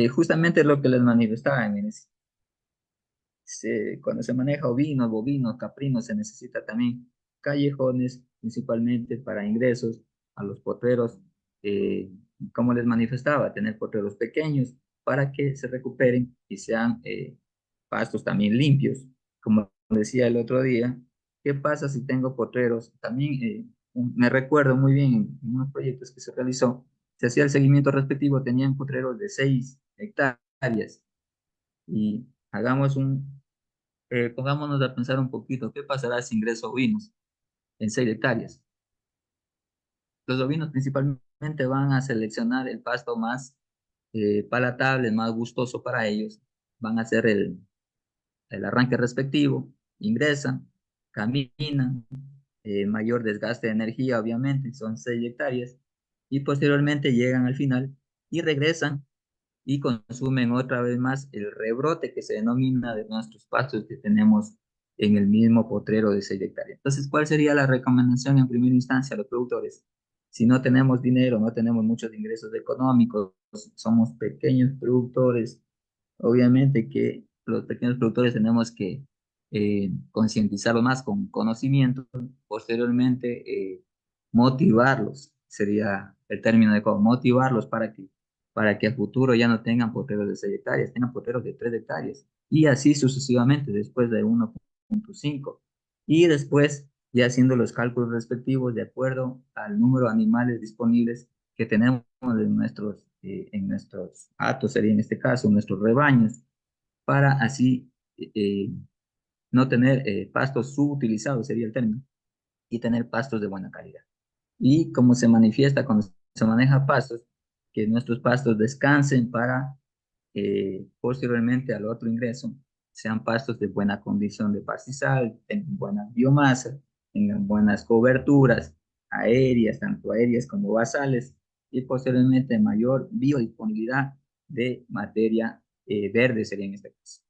Justamente lo que les manifestaba, miren, cuando se maneja ovinos, bovinos, caprinos, se necesita también callejones, principalmente para ingresos a los potreros, como les manifestaba, tener potreros pequeños para que se recuperen y sean pastos también limpios. Como decía el otro día, ¿qué pasa si tengo potreros? También me recuerdo muy bien en unos proyectos que se realizó, se hacía el seguimiento respectivo, tenían potreros de 6 hectáreas y pongámonos a pensar un poquito, ¿qué pasará si ingreso ovinos en 6 hectáreas? Los ovinos principalmente van a seleccionar el pasto más palatable, más gustoso para ellos, van a hacer el arranque respectivo, ingresan, caminan, mayor desgaste de energía, obviamente, son 6 hectáreas, y posteriormente llegan al final y regresan y consumen otra vez más el rebrote que se denomina de nuestros pastos que tenemos en el mismo potrero de 6 hectáreas. Entonces, ¿cuál sería la recomendación en primera instancia a los productores? Si no tenemos dinero, no tenemos muchos ingresos económicos, somos pequeños productores, obviamente que los pequeños productores tenemos que concientizarlos más con conocimiento, posteriormente motivarlos, sería el término adecuado, motivarlos para que a futuro ya no tengan potreros de 6 hectáreas, tengan potreros de 3 hectáreas, y así sucesivamente, después de 1,5. Y después, ya haciendo los cálculos respectivos de acuerdo al número de animales disponibles que tenemos en nuestros hatos, sería en este caso, nuestros rebaños, para así no tener pastos subutilizados, sería el término, y tener pastos de buena calidad. Y como se manifiesta cuando se maneja pastos, que nuestros pastos descansen para posteriormente al otro ingreso sean pastos de buena condición de pastizal, tengan buena biomasa, tengan buenas coberturas aéreas, tanto aéreas como basales, y posteriormente mayor biodisponibilidad de materia verde sería en este caso.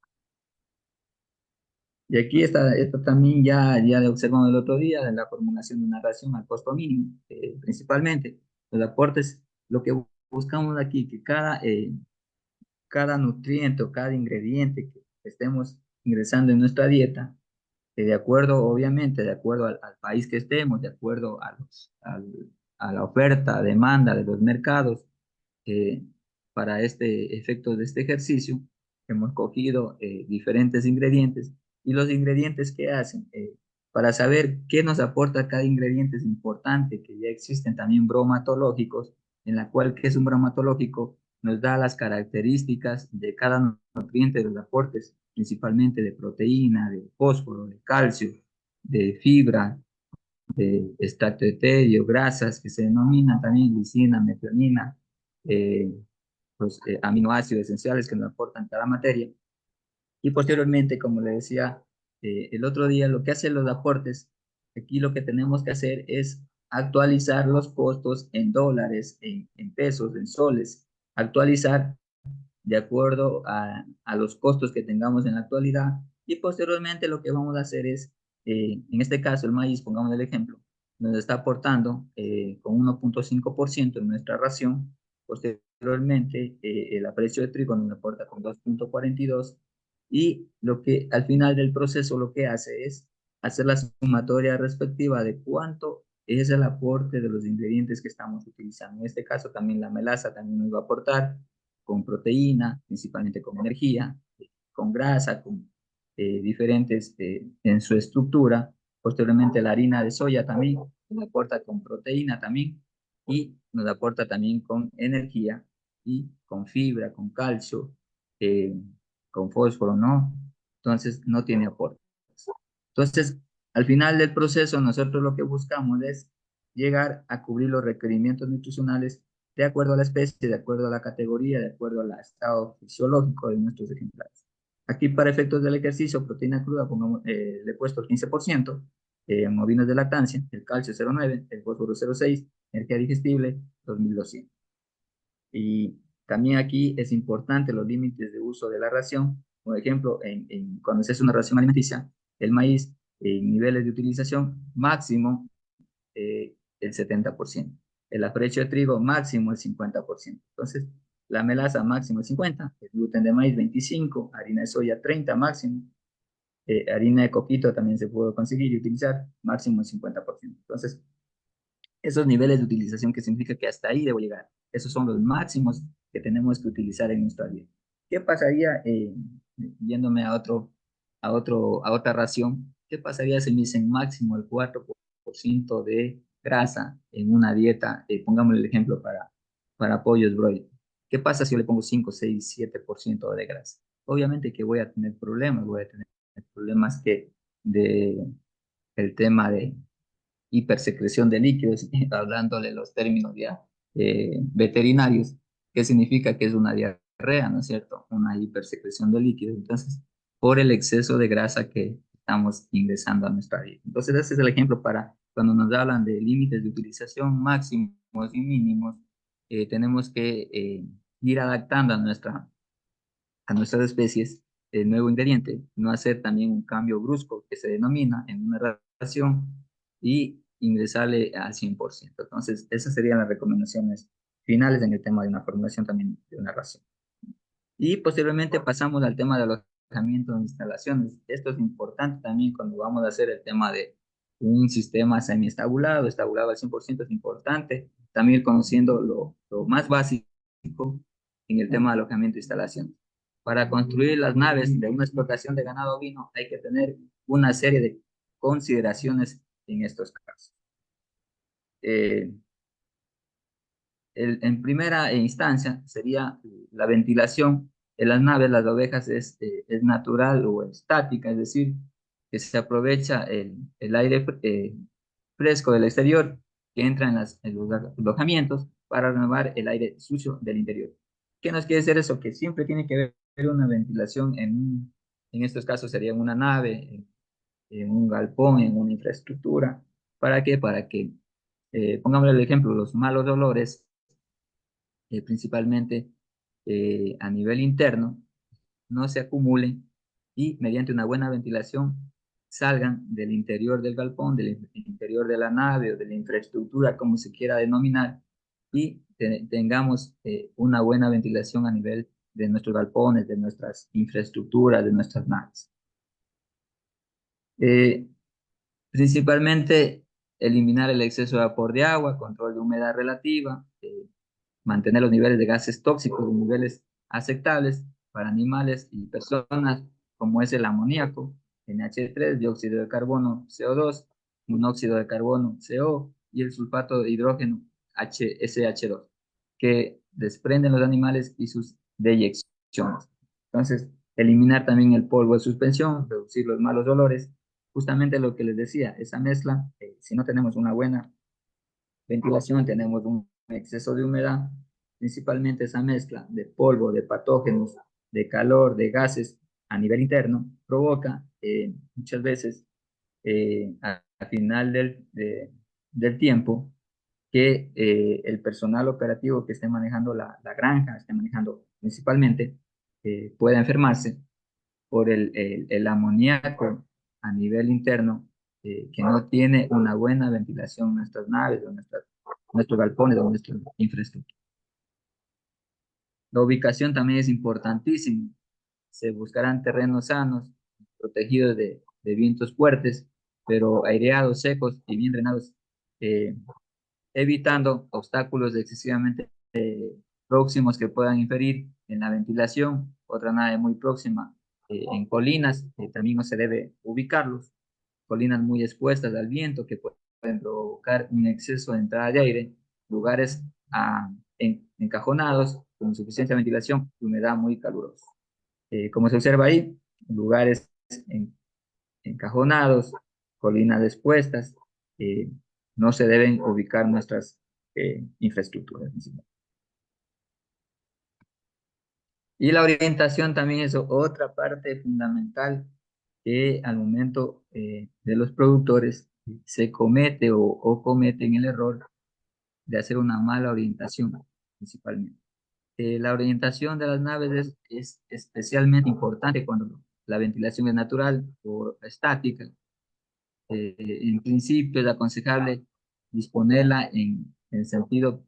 Y aquí está, esto también ya lo observamos el otro día, de la formulación de una ración al costo mínimo, principalmente los aportes, lo que buscamos aquí, que cada nutriente o cada ingrediente que estemos ingresando en nuestra dieta, de acuerdo, obviamente, de acuerdo al país que estemos, de acuerdo a la oferta, demanda de los mercados, eh, para este efecto de este ejercicio, hemos cogido diferentes ingredientes y los ingredientes que hacen, para saber qué nos aporta cada ingrediente es importante que ya existen también bromatológicos, en la cual que es un bromatológico nos da las características de cada nutriente de los aportes, principalmente de proteína, de fósforo, de calcio, de fibra, de extracto de tedio, grasas que se denominan también glicina, metionina, eh, aminoácidos esenciales que nos aportan cada materia. Y posteriormente, como le decía el otro día, lo que hacen los aportes, aquí lo que tenemos que hacer es actualizar los costos en dólares, en pesos, en soles, actualizar de acuerdo a los costos que tengamos en la actualidad, y posteriormente lo que vamos a hacer es, en este caso el maíz, pongamos el ejemplo, nos está aportando con 1,5% en nuestra ración, posteriormente el aprecio de trigo nos aporta con 2,42, y lo que al final del proceso lo que hace es hacer la sumatoria respectiva de cuánto es el aporte de los ingredientes que estamos utilizando. En este caso también la melaza también nos va a aportar con proteína, principalmente con energía, con grasa, con diferentes en su estructura. Posteriormente la harina de soya también nos aporta con proteína también, y nos aporta también con energía y con fibra, con calcio, eh, con fósforo, ¿no? Entonces no tiene aporte. Entonces, al final del proceso, nosotros lo que buscamos es llegar a cubrir los requerimientos nutricionales de acuerdo a la especie, de acuerdo a la categoría, de acuerdo al estado fisiológico de nuestros ejemplares. Aquí, para efectos del ejercicio, proteína cruda, pongamos, le he puesto el 15%, en ovinos de lactancia, el calcio 0,9, el fósforo 0,6, energía digestible 2,200. Y también aquí es importante los límites de uso de la ración. Por ejemplo, cuando se hace una ración alimenticia, el maíz en niveles de utilización máximo el 70%. El aprecio de trigo máximo el 50%. Entonces, la melaza máximo el 50%, el gluten de maíz 25%, harina de soya 30% máximo, harina de coquito también se puede conseguir y utilizar, máximo el 50%. Entonces, esos niveles de utilización que significa que hasta ahí debo llegar. Esos son los máximos que tenemos que utilizar en nuestra dieta. ¿Qué pasaría, yéndome a otra ración? ¿Qué pasaría si me dicen máximo el 4% de grasa en una dieta? Pongamos el ejemplo para pollos broiler. ¿Qué pasa si yo le pongo 5, 6, 7% de grasa? Obviamente que voy a tener problemas que de el tema de hipersecreción de líquidos, hablándole los términos ya veterinarios, que significa que es una diarrea, ¿no es cierto? Una hipersecreción de líquidos. Entonces, por el exceso de grasa que estamos ingresando a nuestra dieta. Entonces, ese es el ejemplo para cuando nos hablan de límites de utilización máximos y mínimos, tenemos que ir adaptando a nuestras especies el nuevo ingrediente, no hacer también un cambio brusco que se denomina en una ración y ingresarle al 100%. Entonces, esas serían las recomendaciones finales en el tema de una formulación también de una ración. Y posteriormente pasamos al tema de alojamiento de instalaciones. Esto es importante también cuando vamos a hacer el tema de un sistema semiestabulado, estabulado al 100% es importante. También conociendo lo más básico en el tema de alojamiento de instalaciones. Para construir las naves de una explotación de ganado ovino hay que tener una serie de consideraciones en estos casos. Eh, en primera instancia sería la ventilación en las naves, las ovejas es natural o estática, es decir, que se aprovecha el aire fresco del exterior que entra en los alojamientos para renovar el aire sucio del interior. ¿Qué nos quiere decir eso? Que siempre tiene que haber una ventilación en estos casos sería en una nave, en un galpón, en una infraestructura. ¿Para qué? Para que, pongamos el ejemplo, los malos olores principalmente a nivel interno, no se acumulen y mediante una buena ventilación salgan del interior del galpón, del interior de la nave o de la infraestructura, como se quiera denominar, y tengamos una buena ventilación a nivel de nuestros galpones, de nuestras infraestructuras, de nuestras naves. Eh, Principalmente eliminar el exceso de vapor de agua, control de humedad relativa, mantener los niveles de gases tóxicos en niveles aceptables para animales y personas, como es el amoníaco, NH3, dióxido de carbono, CO2, monóxido de carbono, CO, y el sulfato de hidrógeno, SH2, que desprenden los animales y sus deyecciones. Entonces, eliminar también el polvo de suspensión, reducir los malos olores, justamente lo que les decía, esa mezcla, si no tenemos una buena ventilación, tenemos un exceso de humedad, principalmente esa mezcla de polvo, de patógenos, de calor, de gases a nivel interno, provoca muchas veces al final del tiempo que el personal operativo que esté manejando la granja, esté manejando principalmente, pueda enfermarse por el amoníaco a nivel interno, que no tiene una buena ventilación en nuestras naves, o nuestros galpones, o nuestra infraestructura. La ubicación también es importantísima. Se buscarán terrenos sanos, protegidos de vientos fuertes, pero aireados, secos y bien drenados, eh, evitando obstáculos excesivamente próximos que puedan inferir en la ventilación. Otra nave muy próxima, en colinas, también no se debe ubicarlos. Colinas muy expuestas al viento que pueden provocar un exceso de entrada de aire, lugares encajonados con suficiente ventilación y humedad muy calurosa. Como se observa ahí, lugares encajonados, colinas expuestas, eh, no se deben ubicar nuestras infraestructuras. Y la orientación también es otra parte fundamental que al momento de los productores se comete o cometen el error de hacer una mala orientación, principalmente. La orientación de las naves es especialmente importante cuando la ventilación es natural o estática. En principio es aconsejable disponerla en sentido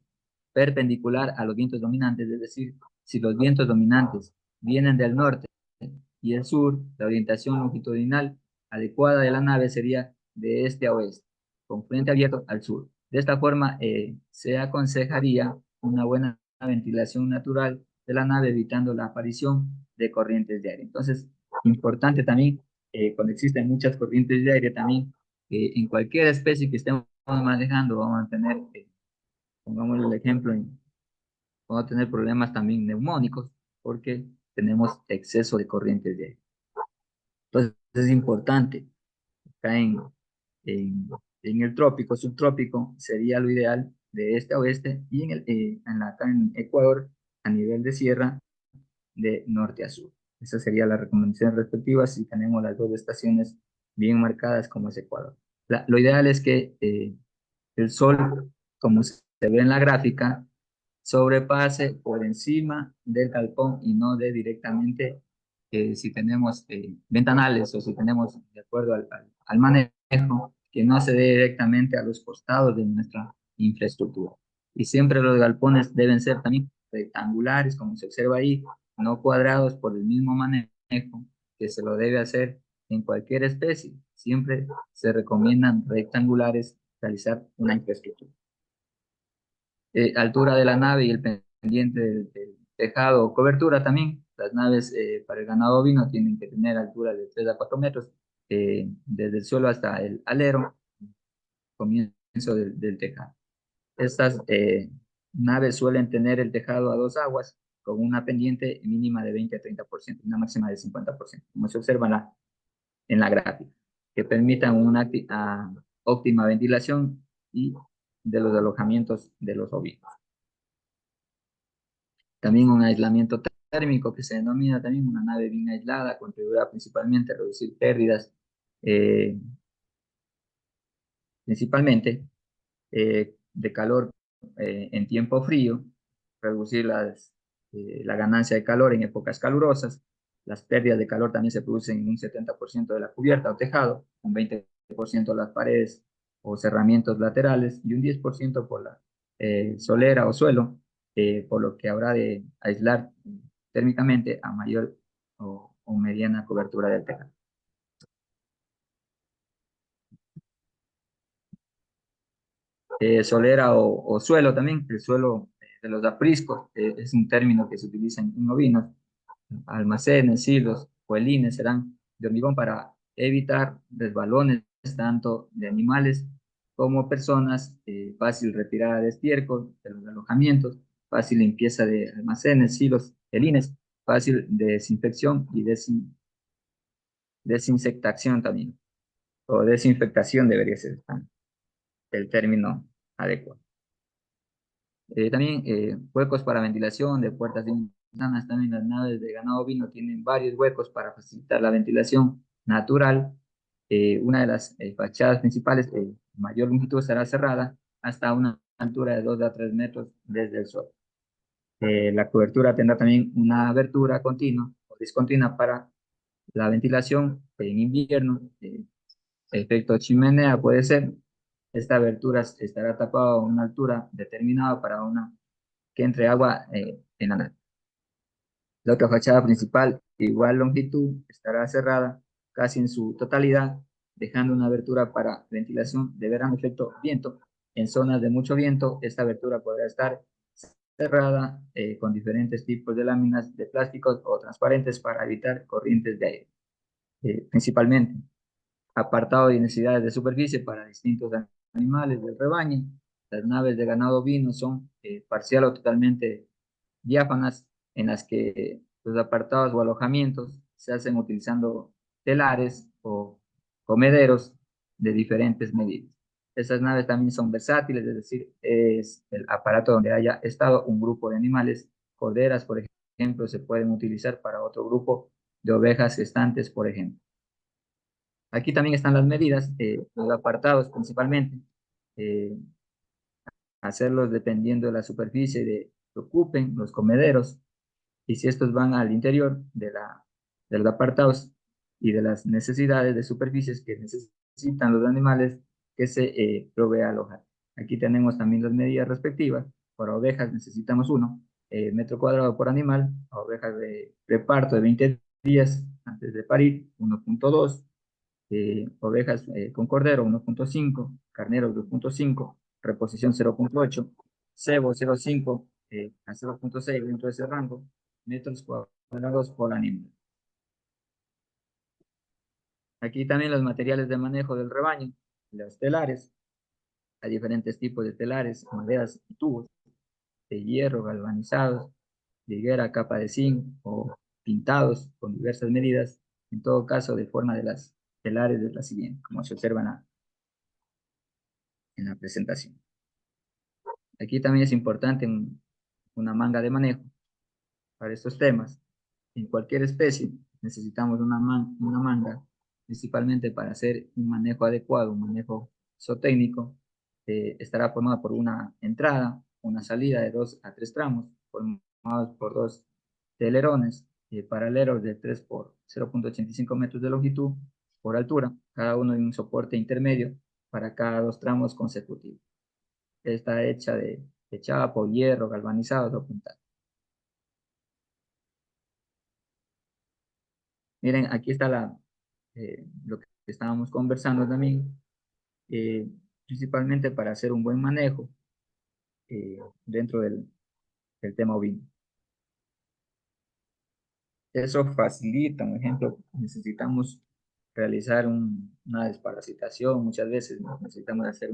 perpendicular a los vientos dominantes, es decir, si los vientos dominantes vienen del norte, y el sur, la orientación longitudinal adecuada de la nave sería de este a oeste, con frente abierto al sur. De esta forma, se aconsejaría una buena ventilación natural de la nave, evitando la aparición de corrientes de aire. Entonces, importante también, cuando existen muchas corrientes de aire, también en cualquier especie que estemos manejando, vamos a tener, pongamos el ejemplo, vamos a tener problemas también neumónicos, porque tenemos exceso de corrientes de aire. Entonces, es importante, acá en el trópico, subtrópico, sería lo ideal de este a oeste, y acá en Ecuador, a nivel de sierra, de norte a sur. Esa sería la recomendación respectiva si tenemos las dos estaciones bien marcadas como es Ecuador. Lo ideal es que el sol, como se ve en la gráfica, sobrepase por encima del galpón y no de directamente, si tenemos ventanales o si tenemos, de acuerdo al manejo, que no se dé directamente a los costados de nuestra infraestructura. Y siempre los galpones deben ser también rectangulares, como se observa ahí, no cuadrados, por el mismo manejo que se lo debe hacer en cualquier especie. Siempre se recomiendan rectangulares realizar una infraestructura. Altura de la nave y el pendiente del tejado o cobertura también. Las naves para el ganado ovino tienen que tener altura de 3 a 4 metros, desde el suelo hasta el alero, comienzo del tejado. Estas naves suelen tener el tejado a dos aguas, con una pendiente mínima de 20 a 30%, una máxima de 50%, como se observa en la gráfica, que permitan una óptima ventilación y de los alojamientos de los ovinos. También un aislamiento térmico, que se denomina también una nave bien aislada, contribuirá principalmente a reducir pérdidas, eh, principalmente de calor en tiempo frío, reducir la ganancia de calor en épocas calurosas. Las pérdidas de calor también se producen en un 70% de la cubierta o tejado, un 20% de las paredes o cerramientos laterales y un 10% por la solera o suelo, por lo que habrá de aislar térmicamente a mayor o mediana cobertura del tejado. Solera o suelo también, el suelo de los apriscos, es un término que se utiliza en ovinos. Almacenes, silos, puelines serán de hormigón para evitar resbalones tanto de animales como personas, fácil retirada de estiércol de los alojamientos, fácil limpieza de almacenes, silos, puelines, fácil desinfección y desinsectación también, o desinfectación debería ser el término adecuado. También huecos para ventilación de puertas y ventanas. También las naves de ganado ovino tienen varios huecos para facilitar la ventilación natural. Una de las fachadas principales, mayor longitud, estará cerrada hasta una altura de 2 a 3 metros desde el suelo. La cobertura tendrá también una abertura continua o discontinua para la ventilación en invierno. Efecto chimenea puede ser. Esta abertura estará tapada a una altura determinada para que entre agua en la nave. La otra fachada principal, de igual longitud, estará cerrada casi en su totalidad, dejando una abertura para ventilación de verano efecto viento. En zonas de mucho viento, esta abertura podrá estar cerrada con diferentes tipos de láminas de plásticos o transparentes para evitar corrientes de aire. Principalmente, apartado de necesidades de superficie para distintos animales del rebaño. Las naves de ganado ovino son parcial o totalmente diáfanas, en las que los apartados o alojamientos se hacen utilizando telares o comederos de diferentes medidas. Estas naves también son versátiles, es decir, es el aparato donde haya estado un grupo de animales. Corderas, por ejemplo, se pueden utilizar para otro grupo de ovejas gestantes, por ejemplo. Aquí también están las medidas, los apartados principalmente, eh, hacerlos dependiendo de la superficie que ocupen los comederos, y si estos van al interior de los apartados y de las necesidades de superficies que necesitan los animales que se provea alojar. Aquí tenemos también las medidas respectivas. Para ovejas necesitamos 1 metro cuadrado por animal, ovejas de reparto de 20 días antes de parir, 1.2, ovejas con cordero 1.5, carneros 2.5, reposición 0.8, cebo 0.5 a 0.6 dentro de ese rango, metros cuadrados por animal. Aquí también los materiales de manejo del rebaño, los telares, hay diferentes tipos de telares, maderas y tubos, de hierro galvanizados, de higuera, capa de zinc o pintados con diversas medidas, en todo caso de forma de las telares de la siguiente, como se observa en la presentación. Aquí también es importante una manga de manejo para estos temas. En cualquier especie necesitamos una manga, principalmente para hacer un manejo adecuado, un manejo zootécnico. Estará formada por una entrada, una salida de 2 a 3 tramos, formados por 2 telerones paralelos de 3 por 0.85 metros de longitud por altura, cada uno en un soporte intermedio para cada 2 tramos consecutivos. Está hecha de chapa o hierro galvanizado o puntado. Miren, aquí está lo que estábamos conversando también, principalmente para hacer un buen manejo dentro del tema ovino. Eso facilita, por ejemplo, necesitamos realizar una desparasitación, muchas veces necesitamos hacer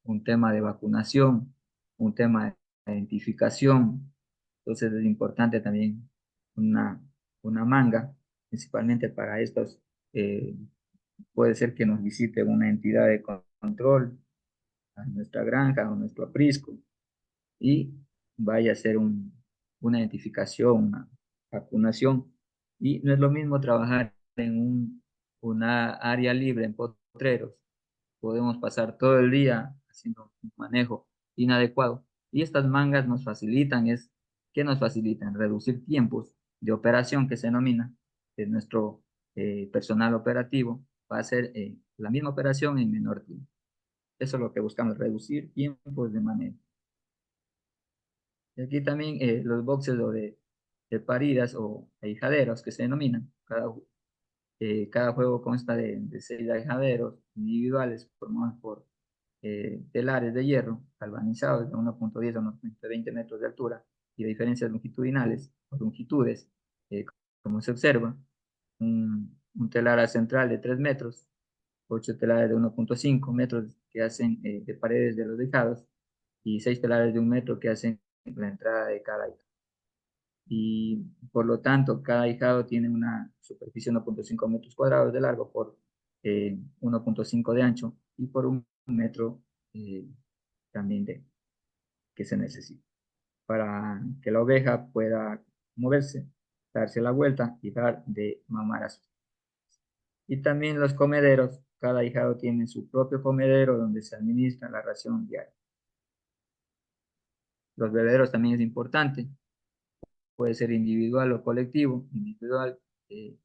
un tema de vacunación, un tema de identificación, entonces es importante también una, una manga, principalmente para estos, puede ser que nos visite una entidad de control a nuestra granja o nuestro aprisco y vaya a hacer una identificación, una vacunación. Y no es lo mismo trabajar en una área libre en potreros. Podemos pasar todo el día haciendo un manejo inadecuado. Y estas mangas nos facilitan, ¿qué nos facilitan? Reducir tiempos de operación que se denomina de nuestro personal operativo. Va a hacer la misma operación en menor tiempo. Eso es lo que buscamos, reducir tiempos de manejo. Y aquí también los boxes de paridas o ahijaderos que se denominan. Cada juego consta de 6 ahijaderos individuales formados por telares de hierro galvanizados de 1.10 a 1.20 metros de altura y de diferencias longitudinales o longitudes, como se observa. Un telar central de 3 metros, 8 telares de 1.5 metros que hacen de paredes de los tejados y 6 telares de 1 metro que hacen la entrada de cada hijado. Y por lo tanto, cada hijado tiene una superficie de 1.5 metros cuadrados de largo por 1.5 de ancho y por 1 metro también que se necesita para que la oveja pueda moverse, darse la vuelta y dar de mamar a sus. Y también los comederos, cada hijado tiene su propio comedero donde se administra la ración diaria. Los bebederos también es importante, puede ser individual o colectivo. Individual,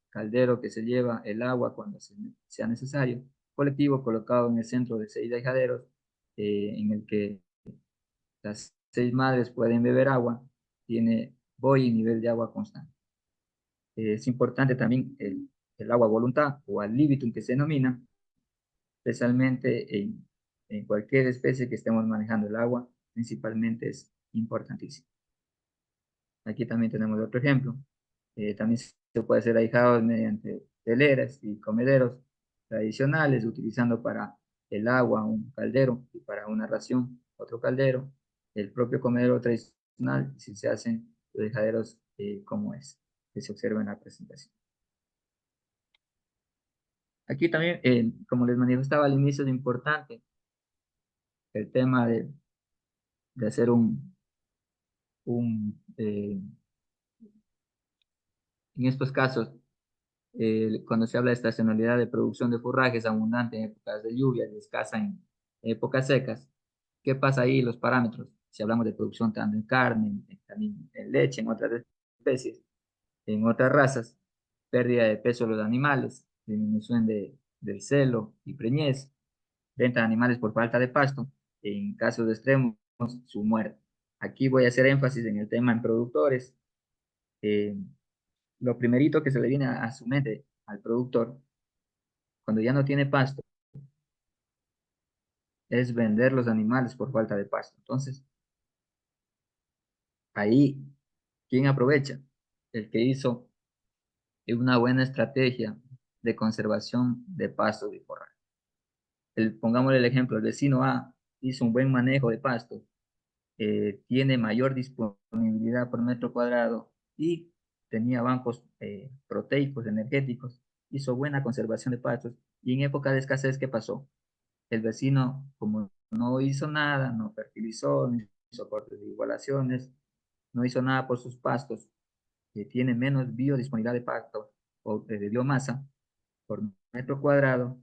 caldero que se lleva el agua cuando sea necesario. Colectivo colocado en el centro de 6 dejaderos, en el que las 6 madres pueden beber agua, tiene boy y nivel de agua constante. Es importante también el agua a voluntad o al libitum que se denomina, especialmente en cualquier especie que estemos manejando el agua, principalmente es importantísimo. Aquí también tenemos otro ejemplo. También se puede hacer ahijados mediante teleras y comederos tradicionales, utilizando para el agua un caldero y para una ración otro caldero. El propio comedero tradicional, si se hacen los dejaderos como es, que se observa en la presentación. Aquí también, como les manifestaba al inicio, es importante el tema de hacer en estos casos, cuando se habla de estacionalidad de producción de forrajes abundante en épocas de lluvia y escasa en épocas secas, ¿qué pasa ahí los parámetros? Si hablamos de producción tanto en carne, también en leche, en otras especies, en otras razas, pérdida de peso de los animales, disminución del celo y preñez, venta de animales por falta de pasto, en casos de extremos, su muerte. Aquí voy a hacer énfasis en el tema en productores. lo primerito que se le viene a su mente al productor, cuando ya no tiene pasto, es vender los animales por falta de pasto. Entonces, ahí, ¿quién aprovecha? El que hizo una buena estrategia de conservación de pastos y forraje. Pongámosle el ejemplo, el vecino A hizo un buen manejo de pastos, tiene mayor disponibilidad por metro cuadrado y tenía bancos proteicos, energéticos, hizo buena conservación de pastos y en época de escasez, ¿qué pasó? El vecino, como no hizo nada, no fertilizó, no hizo cortes de igualaciones, no hizo nada por sus pastos, tiene menos biodisponibilidad de pasto o de biomasa por metro cuadrado,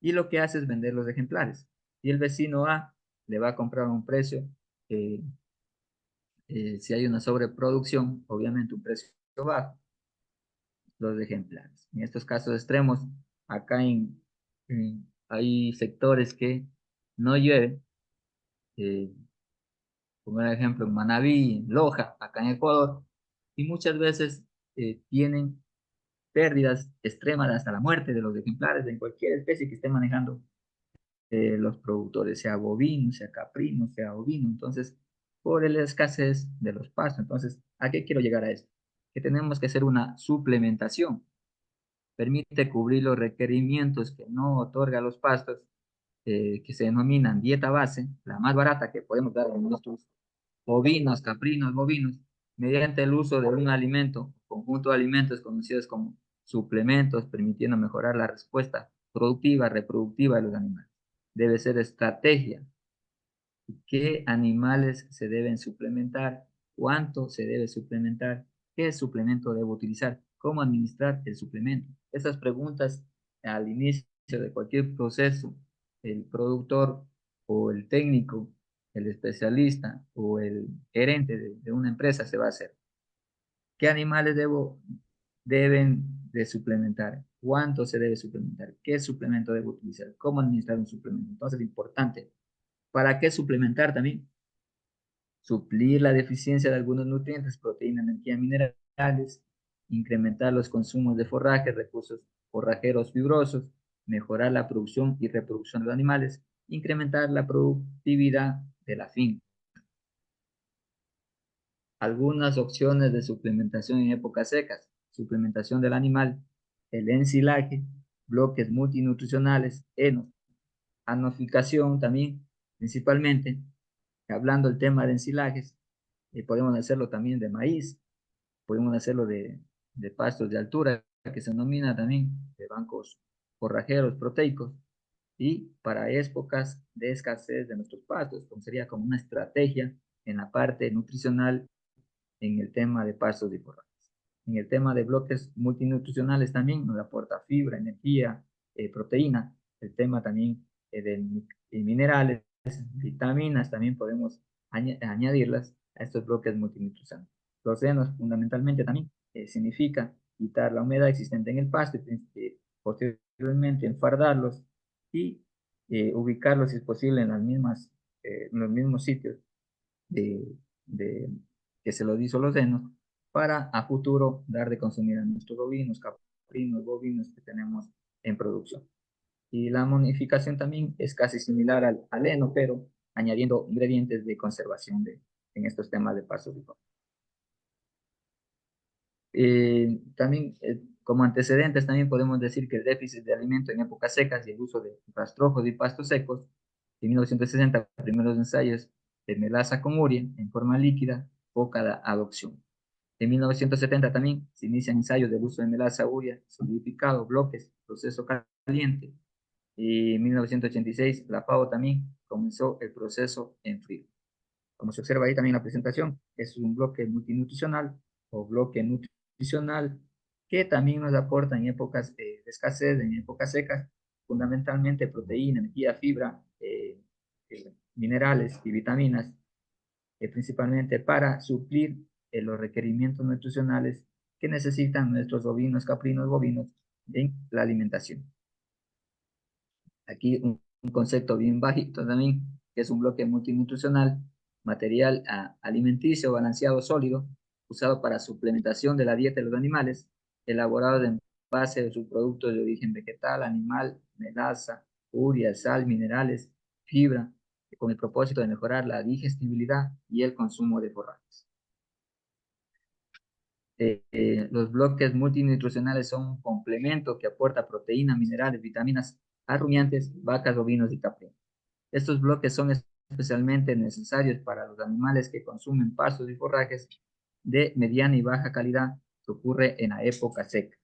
y lo que hace es vender los ejemplares. Y el vecino A le va a comprar a un precio, eh, si hay una sobreproducción, obviamente un precio bajo, los ejemplares. En estos casos extremos, acá hay sectores que no llueve, eh, como el ejemplo en Manabí, en Loja, acá en Ecuador, y muchas veces tienen pérdidas extremas hasta la muerte de los ejemplares en cualquier especie que esté manejando los productores, sea bovino, sea caprino, sea ovino. Entonces, por la escasez de los pastos. Entonces, ¿a qué quiero llegar a esto? Que tenemos que hacer una suplementación. Permite cubrir los requerimientos que no otorga los pastos, que se denominan dieta base, la más barata que podemos dar a nuestros ovinos, caprinos, bovinos, mediante el uso de un alimento, conjunto de alimentos conocidos como suplementos, permitiendo mejorar la respuesta productiva, reproductiva de los animales. Debe ser estrategia. ¿Qué animales se deben suplementar? ¿Cuánto se debe suplementar? ¿Qué suplemento debo utilizar? ¿Cómo administrar el suplemento? Esas preguntas al inicio de cualquier proceso, el productor o el técnico, el especialista o el gerente de una empresa se va a hacer. ¿Qué animales deben de suplementar? ¿Cuánto se debe suplementar? ¿Qué suplemento debo utilizar? ¿Cómo administrar un suplemento? Entonces, es importante. ¿Para qué suplementar también? Suplir la deficiencia de algunos nutrientes, proteínas, energía, minerales, incrementar los consumos de forraje, recursos forrajeros fibrosos, mejorar la producción y reproducción de los animales, incrementar la productividad de la finca. Algunas opciones de suplementación en épocas secas: suplementación del animal, el ensilaje, bloques multinutricionales, anosificación también, principalmente, hablando del tema de ensilajes, podemos hacerlo también de maíz, podemos hacerlo de pastos de altura, que se denomina también de bancos forrajeros proteicos, y para épocas de escasez de nuestros pastos, como sería como una estrategia en la parte nutricional en el tema de pastos y forrajes. En el tema de bloques multinutricionales también nos aporta fibra, energía, proteína, el tema también de minerales, vitaminas, también podemos añadirlas a estos bloques multinutricionales. Los senos fundamentalmente también significa quitar la humedad existente en el pasto y posteriormente enfardarlos y ubicarlos si es posible en en los mismos sitios de, de, que se los hizo los senos, para a futuro dar de consumir a nuestros ovinos, caprinos, bovinos que tenemos en producción. Y la monificación también es casi similar al heno, pero añadiendo ingredientes de conservación en estos temas de pastos y forrajes. También, como antecedentes, también podemos decir que el déficit de alimento en épocas secas y el uso de rastrojos y pastos secos, en 1960, primeros ensayos de melaza con urea en forma líquida, poca adopción. En 1970 también se inician ensayos del uso de melaza urea, solidificado, bloques, proceso caliente. Y en 1986 la FAO también comenzó el proceso en frío. Como se observa ahí también en la presentación, es un bloque multinutricional o bloque nutricional que también nos aporta en épocas de escasez, en épocas secas, fundamentalmente proteína, energía, fibra, minerales y vitaminas, principalmente para suplir los requerimientos nutricionales que necesitan nuestros ovinos, caprinos, bovinos en la alimentación. Aquí un concepto bien bajito también, que es un bloque multinutricional, material alimenticio balanceado sólido, usado para suplementación de la dieta de los animales, elaborados en base de subproductos de origen vegetal, animal, melaza, urea, sal, minerales, fibra, con el propósito de mejorar la digestibilidad y el consumo de forrajes. Los bloques multinutricionales son un complemento que aporta proteínas, minerales, vitaminas a rumiantes, vacas, ovinos y caprinos. Estos bloques son especialmente necesarios para los animales que consumen pastos y forrajes de mediana y baja calidad que ocurre en la época seca.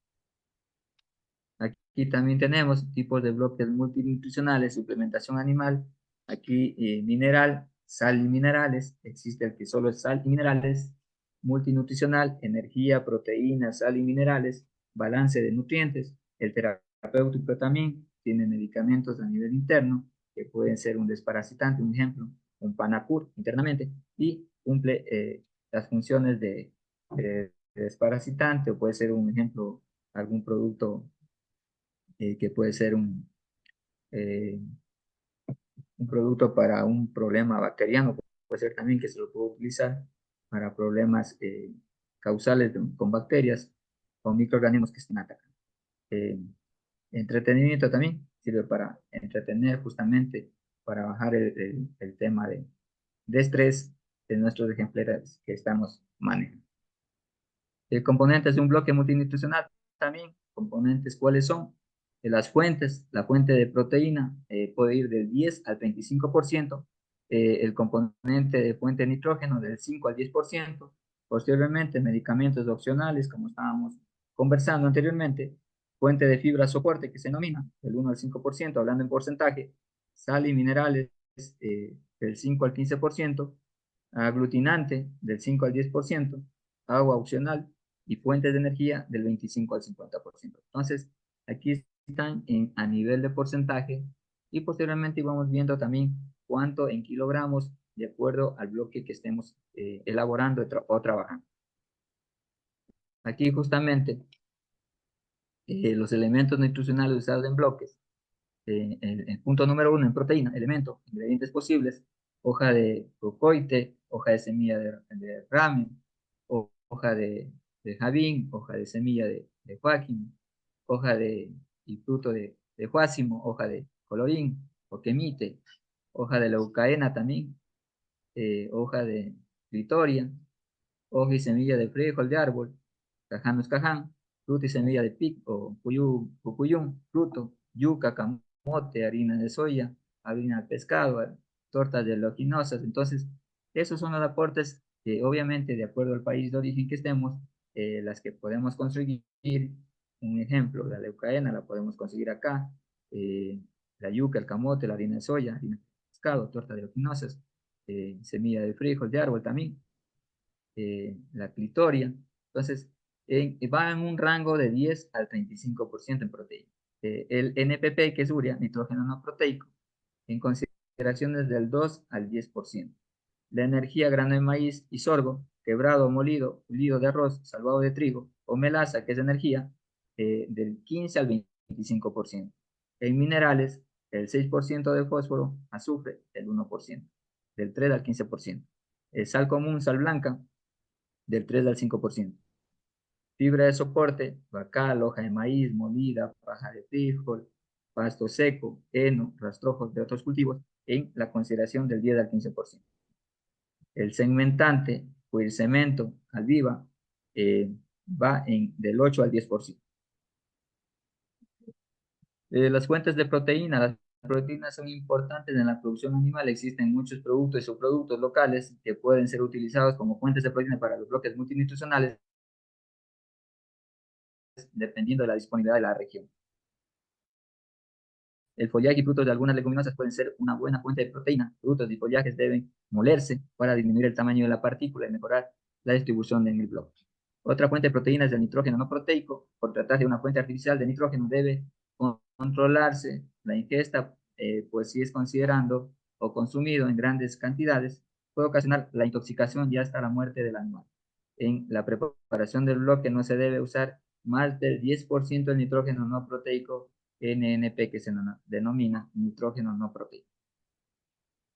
Aquí también tenemos tipos de bloques multinutricionales, suplementación animal, aquí mineral, sal y minerales, existe el que solo es sal y minerales, multinutricional, energía, proteínas, sal y minerales, balance de nutrientes, el terapéutico también tiene medicamentos a nivel interno, que pueden ser un desparasitante, un ejemplo, un Panacur internamente, y cumple las funciones de desparasitante, o puede ser un ejemplo, algún producto que puede ser eh, un producto para un problema bacteriano, puede ser también que se lo puede utilizar para problemas causales con bacterias o microorganismos que estén atacando. Eh, Entretenimiento también sirve para entretener justamente, para bajar el tema de estrés de nuestros ejemplares que estamos manejando. Componentes de un bloque multinutricional también, componentes, ¿cuáles son? Las fuentes, la fuente de proteína puede ir del 10 al 25%, el componente de fuente de nitrógeno del 5 al 10%, posteriormente medicamentos opcionales, como estábamos conversando anteriormente, fuente de fibra soporte que se denomina del 1 al 5%, hablando en porcentaje, sal y minerales del 5 al 15%, aglutinante del 5 al 10%, agua opcional y fuentes de energía del 25 al 50%. Entonces, aquí están a nivel de porcentaje y posteriormente vamos viendo también cuánto en kilogramos de acuerdo al bloque que estemos elaborando o trabajando. Aquí justamente los elementos nutricionales usados en bloques. El punto número 1 en proteína, elemento, ingredientes posibles, hoja de cocoite, hoja de semilla de ramen, hoja de javín, hoja de semilla de joaquín, hoja y fruto de juásimo, hoja de colorín o quemite, hoja de leucaena también, hoja de clitoria, hoja y semilla de frijol de árbol, cajano es caján, fruto y semilla de pic o cuyún, fruto, yuca, camote, harina de soya, harina de pescado, tortas de oleaginosas. Entonces, esos son los aportes que obviamente de acuerdo al país de origen que estemos, las que podemos conseguir. Un ejemplo, la leucaena la podemos conseguir acá, la yuca, el camote, la harina de soya, harina de pescado, torta de oleaginosas, semilla de frijol de árbol también, la clitoria. Entonces, va en un rango de 10 al 35% en proteína. El NPP, que es urea, nitrógeno no proteico, en consideraciones del 2 al 10%. La energía, grano de maíz y sorgo, quebrado o molido, pulido de arroz, salvado de trigo, o melaza, que es energía, del 15 al 25%. En minerales, el 6% de fósforo, azufre, el 1%, del 3 al 15%. Sal común, sal blanca, del 3 al 5%. Fibra de soporte, bacal, hoja de maíz, molida, paja de frijol, pasto seco, heno, rastrojos de otros cultivos, en la consideración del 10 al 15%. El segmentante o el cemento alviva va del 8 al 10%. Las fuentes de proteína. Las proteínas son importantes en la producción animal. Existen muchos productos y subproductos locales que pueden ser utilizados como fuentes de proteína para los bloques multinutricionales, dependiendo de la disponibilidad de la región. El follaje y frutos de algunas leguminosas pueden ser una buena fuente de proteína. Frutos y follajes deben molerse para disminuir el tamaño de la partícula y mejorar la distribución en el bloque. Otra fuente de proteína es el nitrógeno no proteico. Por tratarse de una fuente artificial de nitrógeno, debe controlarse la ingesta, pues si es considerando o consumido en grandes cantidades, puede ocasionar la intoxicación y hasta la muerte del animal. En la preparación del bloque no se debe usar más del 10% del nitrógeno no proteico NNP, que se denomina nitrógeno no proteico.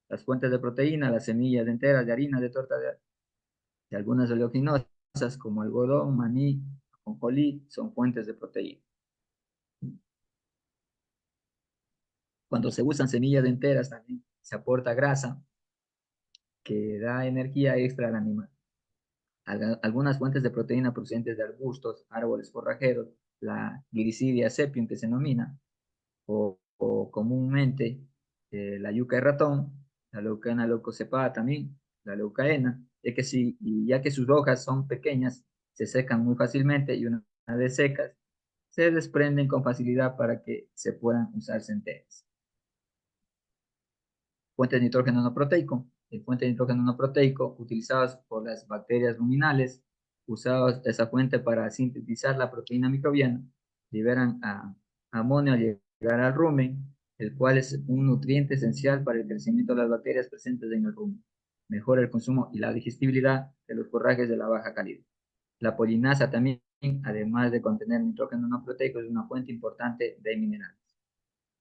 Las fuentes de proteína, las semillas enteras de harina de torta de algunas oleaginosas como algodón, maní, ajonjolí son fuentes de proteína. Cuando se usan semillas enteras también se aporta grasa que da energía extra al animal. Algunas fuentes de proteína procedentes de arbustos, árboles forrajeros, la Glycidia sepium que se denomina, o comúnmente la yuca de ratón, la leucana leucocepada también, la leucaena, ya que sus hojas son pequeñas, se secan muy fácilmente y una vez secas, se desprenden con facilidad para que se puedan usar enteras. Fuentes de nitrógeno no proteico. Fuente de nitrógeno no proteico utilizadas por las bacterias luminales, usadas esa fuente para sintetizar la proteína microbiana, liberan amonio al llegar al rumen, el cual es un nutriente esencial para el crecimiento de las bacterias presentes en el rumen. Mejora el consumo y la digestibilidad de los forrajes de la baja calidad. La polinasa también, además de contener nitrógeno no proteico, es una fuente importante de minerales.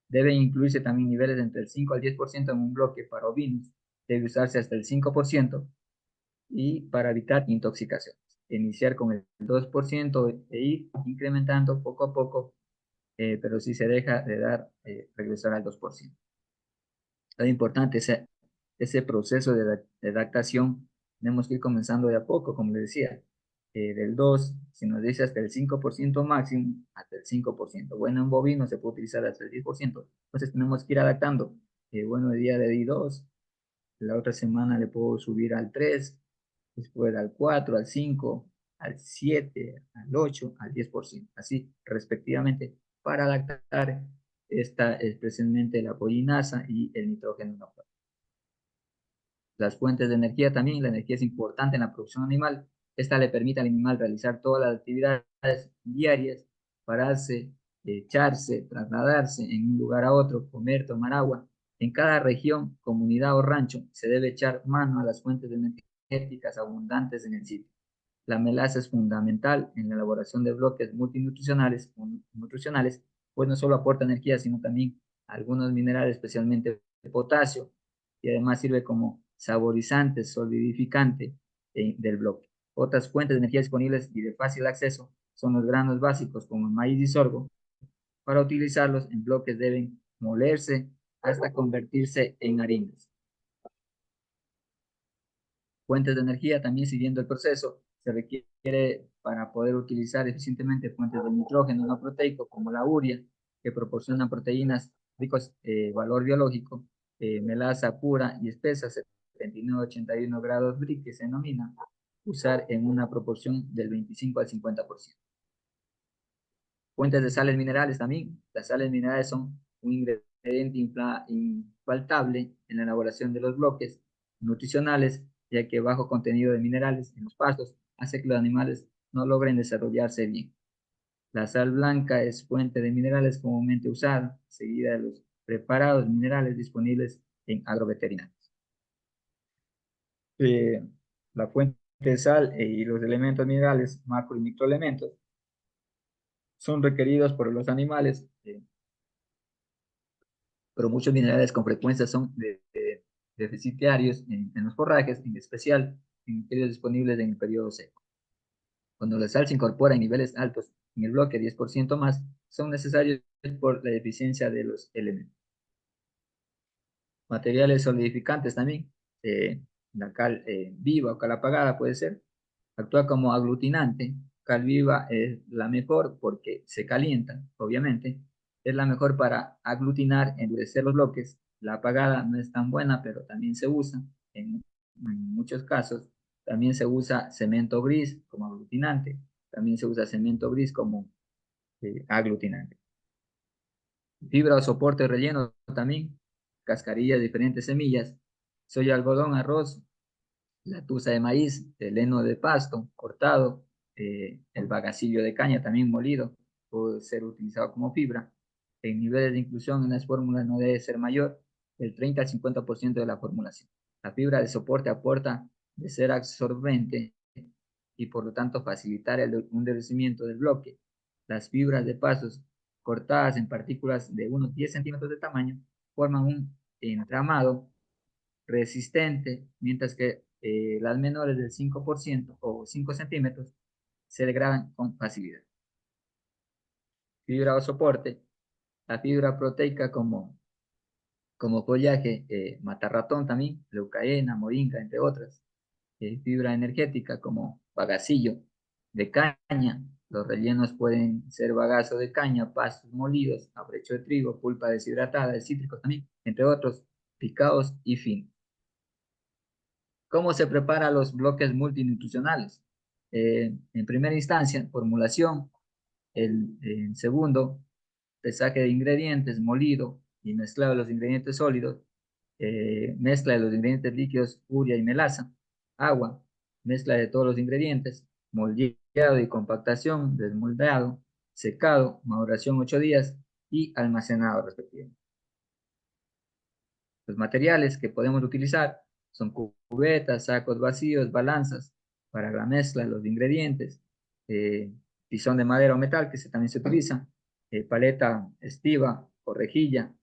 Deben incluirse también niveles de entre el 5 al 10% en un bloque para ovinos. Debe usarse hasta el 5% y para evitar intoxicaciones. Iniciar con el 2% e ir incrementando poco a poco, pero si se deja de dar, regresar al 2%. Es importante ese proceso de adaptación. Tenemos que ir comenzando de a poco, como les decía, del 2, si nos dice hasta el 5% máximo, hasta el 5%. Bueno, en bovino se puede utilizar hasta el 10%. Entonces tenemos que ir adaptando. Bueno, el día de di 2, la otra semana le puedo subir al 3, después al 4, al 5, al 7, al 8, al 10%. Así respectivamente para adaptar especialmente la polinasa y el nitrógeno no. Las fuentes de energía también, la energía es importante en la producción animal. Esta le permite al animal realizar todas las actividades diarias, pararse, echarse, trasladarse en un lugar a otro, comer, tomar agua. En cada región, comunidad o rancho se debe echar mano a las fuentes energéticas abundantes en el sitio. La melaza es fundamental en la elaboración de bloques nutricionales, pues no solo aporta energía, sino también algunos minerales, especialmente potasio, y además sirve como saborizante, solidificante del bloque. Otras fuentes de energía disponibles y de fácil acceso son los granos básicos como el maíz y sorgo. Para utilizarlos en bloques deben molerse hasta convertirse en harinas. Fuentes de energía, también siguiendo el proceso, se requiere para poder utilizar eficientemente fuentes de nitrógeno no proteico como la urea, que proporcionan proteínas ricos valor biológico, melaza pura y espesa, 79-81 grados Brix, que se denomina, usar en una proporción del 25 al 50%. Fuentes de sales minerales también. Las sales minerales son un ingrediente infaltable en la elaboración de los bloques nutricionales, ya que bajo contenido de minerales en los pastos hace que los animales no logren desarrollarse bien. La sal blanca es fuente de minerales comúnmente usada, seguida de los preparados minerales disponibles en agroveterinarios. La fuente de sal y los elementos minerales, macro y microelementos, son requeridos por los animales, pero muchos minerales con frecuencia son deficitarios en los forrajes, en especial en periodos disponibles en el periodo seco. Cuando la sal se incorpora en niveles altos en el bloque 10% más, son necesarios por la deficiencia de los elementos. Materiales solidificantes también, la cal viva o cal apagada puede ser, actúa como aglutinante. Cal viva es la mejor porque se calienta, obviamente. Es la mejor para aglutinar, endurecer los bloques. La apagada no es tan buena, pero también se usa en muchos casos. También se usa cemento gris como aglutinante. También se usa cemento gris como aglutinante. Fibra o soporte relleno también. Cascarillas de diferentes semillas. Soya, algodón, arroz, la tusa de maíz, el heno de pasto cortado, el bagacillo de caña también molido, puede ser utilizado como fibra. El nivel de inclusión en las fórmulas no debe ser mayor del 30 al 50% de la formulación. La fibra de soporte aporta de ser absorbente y por lo tanto facilitar el endurecimiento del bloque. Las fibras de pasos cortadas en partículas de unos 10 centímetros de tamaño forman un entramado resistente, mientras que las menores del 5% o 5 centímetros se degradan con facilidad. Fibra o soporte. La fibra proteica como follaje, matarratón también, leucaena, moringa, entre otras. Fibra energética como bagacillo de caña. Los rellenos pueden ser bagazo de caña, pastos molidos, abrecho de trigo, pulpa deshidratada de cítricos también, entre otros, picados y finos. ¿Cómo se preparan los bloques multinutricionales? En primera instancia, formulación. En segundo, pesaje de ingredientes, molido y mezclado de los ingredientes sólidos. Mezcla de los ingredientes líquidos, urea y melaza. Agua, mezcla de todos los ingredientes. Moldeado y compactación, desmoldado, secado, maduración 8 días y almacenado respectivamente. Los materiales que podemos utilizar son cubetas, sacos vacíos, balanzas para la mezcla de los ingredientes, tizón de madera o metal que también se utiliza, paleta estiva o rejilla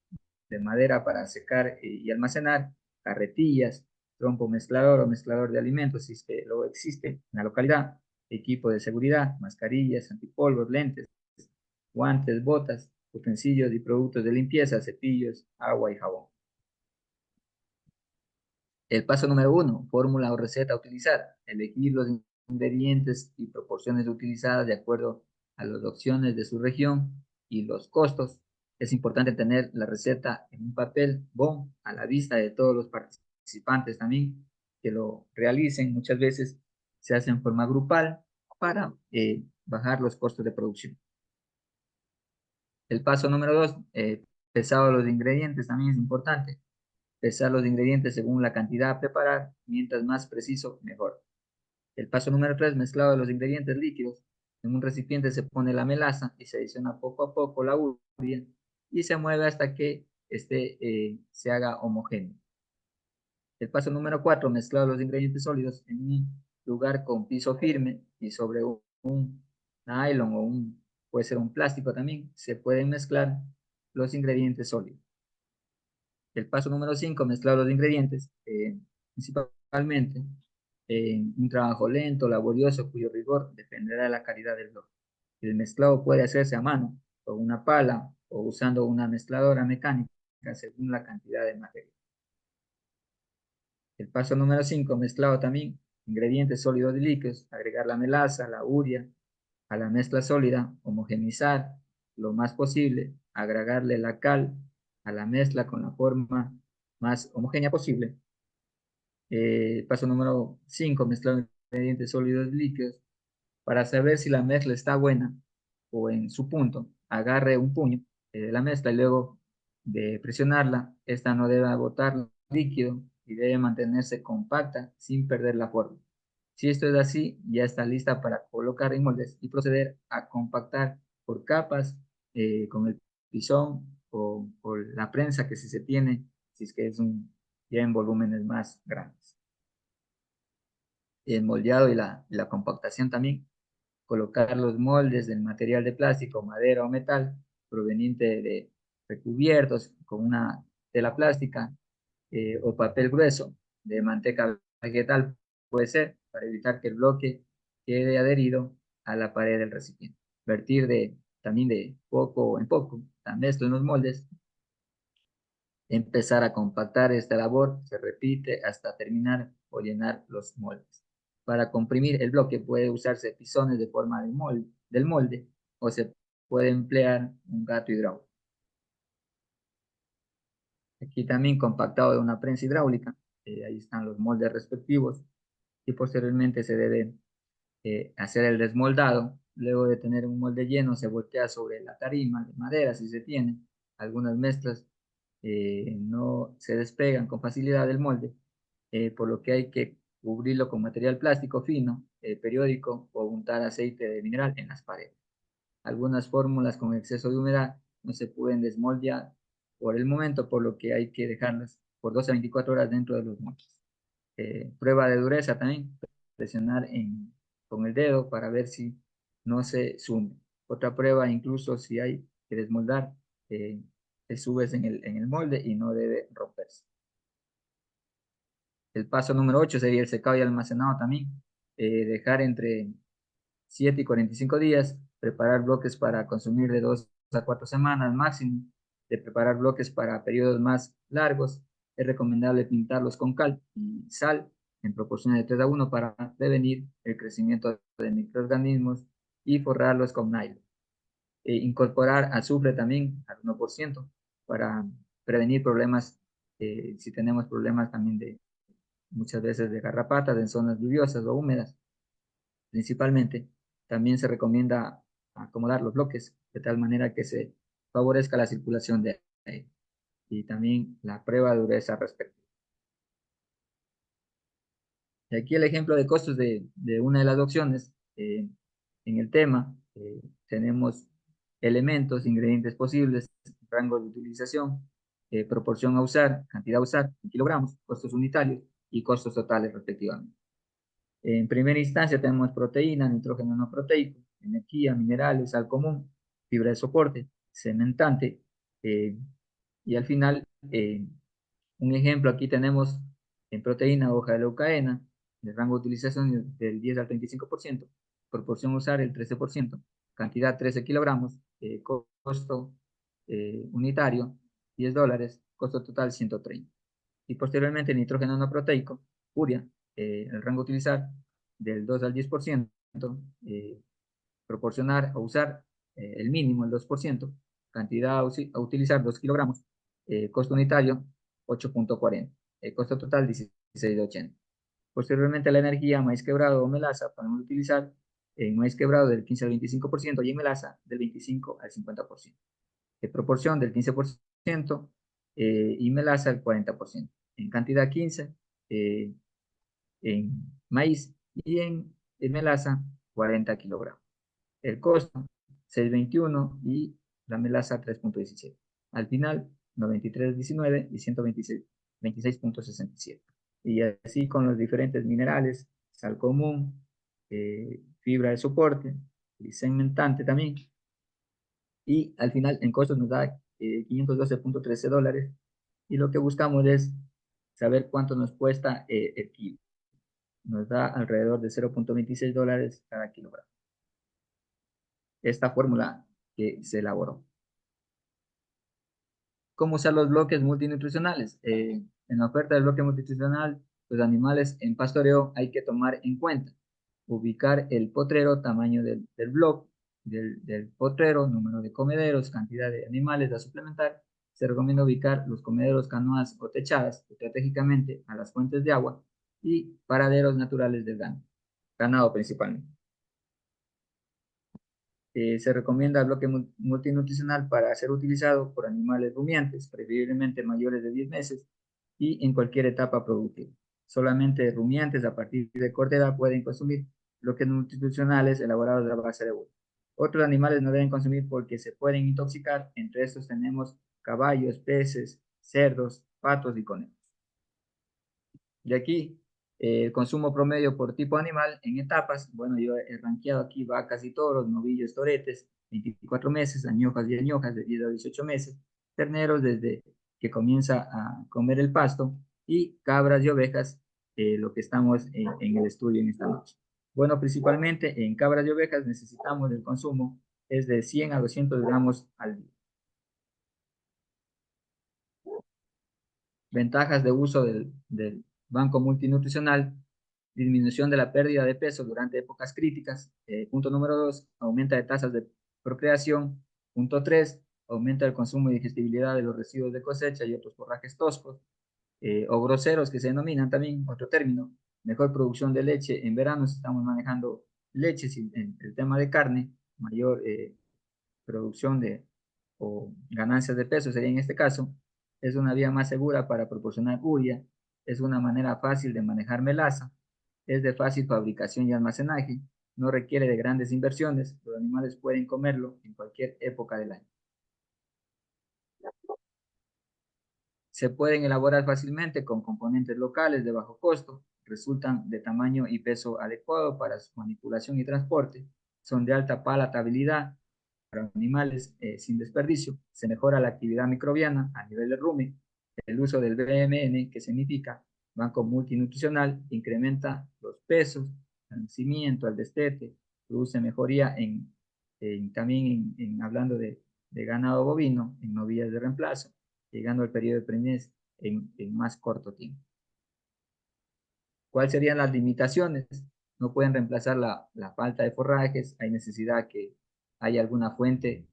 de madera para secar y almacenar, carretillas, trompo mezclador o mezclador de alimentos, si es que luego existe en la localidad, equipo de seguridad, mascarillas, antipolvos, lentes, guantes, botas, utensilios y productos de limpieza, cepillos, agua y jabón. El paso número 1, fórmula o receta a utilizar. Elegir los ingredientes y proporciones utilizadas de acuerdo a las opciones de su región y los costos. Es importante tener la receta en un papel bon a la vista de todos los participantes también que lo realicen. Muchas veces se hace en forma grupal para bajar los costos de producción. El paso número 2, pesado de los ingredientes también es importante. Pesar los ingredientes según la cantidad a preparar, mientras más preciso, mejor. El paso número 3, mezclado de los ingredientes líquidos. En un recipiente se pone la melaza y se adiciona poco a poco la urea y se mueve hasta que se haga homogéneo. El paso número 4, mezclado los ingredientes sólidos en un lugar con piso firme y sobre un nylon o puede ser un plástico también, se pueden mezclar los ingredientes sólidos. El paso número 5, mezclar los ingredientes, principalmente un trabajo lento, laborioso, cuyo rigor dependerá de la calidad del bloque. El mezclado puede hacerse a mano, con una pala o usando una mezcladora mecánica según la cantidad de material. El paso número 5, mezclado también, ingredientes sólidos y líquidos, agregar la melaza, la urea a la mezcla sólida, homogenizar lo más posible, agregarle la cal a la mezcla con la forma más homogénea posible. Paso número 5, mezclar ingredientes sólidos y líquidos. Para saber si la mezcla está buena o en su punto, agarre un puño de la mezcla y luego de presionarla, esta no debe botar líquido y debe mantenerse compacta sin perder la forma. Si esto es así, ya está lista para colocar en moldes y proceder a compactar por capas con el pisón o la prensa que si se tiene, si es que es ya en volúmenes más grandes. El moldeado y la compactación también. Colocar los moldes del material de plástico, madera o metal proveniente de recubiertos con una tela plástica o papel grueso de manteca vegetal, puede ser, para evitar que el bloque quede adherido a la pared del recipiente. Vertir también de poco en poco la mezcla en los moldes. Empezar a compactar esta labor se repite hasta terminar o llenar los moldes. Para comprimir el bloque puede usarse pisones de forma del molde o se puede emplear un gato hidráulico. Aquí también compactado de una prensa hidráulica, ahí están los moldes respectivos y posteriormente se debe hacer el desmoldado. Luego de tener un molde lleno se voltea sobre la tarima de madera si se tiene. Algunas mezclas no se despegan con facilidad del molde, por lo que hay que cubrirlo con material plástico fino, periódico o untar aceite de mineral en las paredes. Algunas fórmulas con exceso de humedad no se pueden desmoldear por el momento, por lo que hay que dejarlas por 12 a 24 horas dentro de los moldes. Prueba de dureza también, presionar con el dedo para ver si no se sume. Otra prueba, incluso si hay que desmoldar, te subes en el molde y no debe romperse. El paso número 8 sería el secado y almacenado también. Dejar entre 7 y 45 días, preparar bloques para consumir de 2 a 4 semanas máximo, de preparar bloques para periodos más largos. Es recomendable pintarlos con cal y sal en proporción de 3 a 1 para prevenir el crecimiento de microorganismos y forrarlos con nylon. Incorporar azufre también al 1% para prevenir problemas, si tenemos problemas también de muchas veces de garrapatas en zonas lluviosas o húmedas. Principalmente, también se recomienda acomodar los bloques de tal manera que se favorezca la circulación de aire y también la prueba de dureza respectiva. Y aquí el ejemplo de costos de una de las opciones en el tema. Tenemos elementos, ingredientes posibles, rango de utilización, proporción a usar, cantidad a usar, en kilogramos, costos unitarios y costos totales respectivamente. En primera instancia tenemos proteína, nitrógeno no proteico, energía, minerales, sal común, fibra de soporte, cementante, y al final, un ejemplo, aquí tenemos en proteína, hoja de leucaena, el rango de utilización del 10 al 35%, proporción usar el 13%, cantidad 13 kilogramos, costo unitario $10, costo total 130. Y posteriormente nitrógeno no proteico, urea, el rango a utilizar del 2 al 10%, proporcionar o usar el mínimo, el 2%, cantidad a utilizar 2 kilogramos, costo unitario 8.40, costo total 16.80. Posteriormente la energía, maíz quebrado o melaza, podemos utilizar en maíz quebrado del 15 al 25% y en melaza del 25 al 50%. De proporción del 15% y melaza el 40%. En cantidad 15 en maíz y en melaza 40 kilogramos. El costo 6.21 y la melaza 3.17. Al final 93.19 y 126.67. Y así con los diferentes minerales, sal común, fibra de soporte y cementante también. Y al final en costos nos da $512.13 y lo que buscamos es saber cuánto nos cuesta el kilo. Nos da alrededor de $0.26 cada kilogramo. Esta fórmula que se elaboró. ¿Cómo usar los bloques multinutricionales? En la oferta del bloque multinutricional, los animales en pastoreo hay que tomar en cuenta, ubicar el potrero, tamaño del bloque, del potrero, número de comederos, cantidad de animales a suplementar. Se recomienda ubicar los comederos, canoas o techadas estratégicamente a las fuentes de agua y paraderos naturales del ganado principalmente. Se recomienda el bloque multinutricional para ser utilizado por animales rumiantes, preferiblemente mayores de 10 meses y en cualquier etapa productiva. Solamente rumiantes a partir de corta edad pueden consumir bloques nutricionales elaborados a base de huevo. Otros animales no deben consumir porque se pueden intoxicar. Entre estos tenemos caballos, peces, cerdos, patos y conejos. De aquí, el consumo promedio por tipo animal en etapas. Bueno, yo he rankeado aquí vacas y toros, novillos, toretes, 24 meses, añojas y añojas de 10 a 18 meses, terneros desde que comienza a comer el pasto y cabras y ovejas, lo que estamos en el estudio en esta noche. Bueno, principalmente en cabras y ovejas necesitamos el consumo es de 100 a 200 gramos al día. Ventajas de uso del banco multinutricional: disminución de la pérdida de peso durante épocas críticas. Punto número 2, aumenta de tasas de procreación. Punto 3, aumenta el consumo y digestibilidad de los residuos de cosecha y otros forrajes toscos o groseros que se denominan también, otro término. Mejor producción de leche en verano si estamos manejando leche, en el tema de carne, mayor producción o ganancias de peso sería en este caso. Es una vía más segura para proporcionar urea, es una manera fácil de manejar melaza, es de fácil fabricación y almacenaje, no requiere de grandes inversiones, los animales pueden comerlo en cualquier época del año. Se pueden elaborar fácilmente con componentes locales de bajo costo, resultan de tamaño y peso adecuado para su manipulación y transporte, son de alta palatabilidad para animales sin desperdicio, se mejora la actividad microbiana a nivel de rumen, el uso del BMN, que significa Banco Multinutricional, incrementa los pesos, el nacimiento, el destete, produce mejoría también hablando de ganado bovino, en novillas de reemplazo, llegando al periodo de preñez en más corto tiempo. ¿Cuáles serían las limitaciones? No pueden reemplazar la falta de forrajes, hay necesidad que haya alguna fuente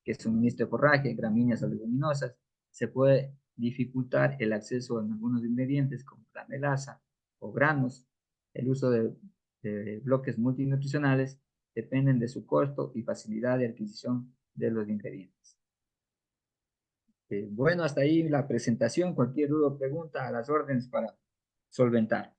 que suministre forraje, gramíneas o leguminosas. Se puede dificultar el acceso a algunos ingredientes como la melaza o granos. El uso de bloques multinutricionales dependen de su costo y facilidad de adquisición de los ingredientes. Bueno, hasta ahí la presentación. Cualquier duda o pregunta, a las órdenes para solventar.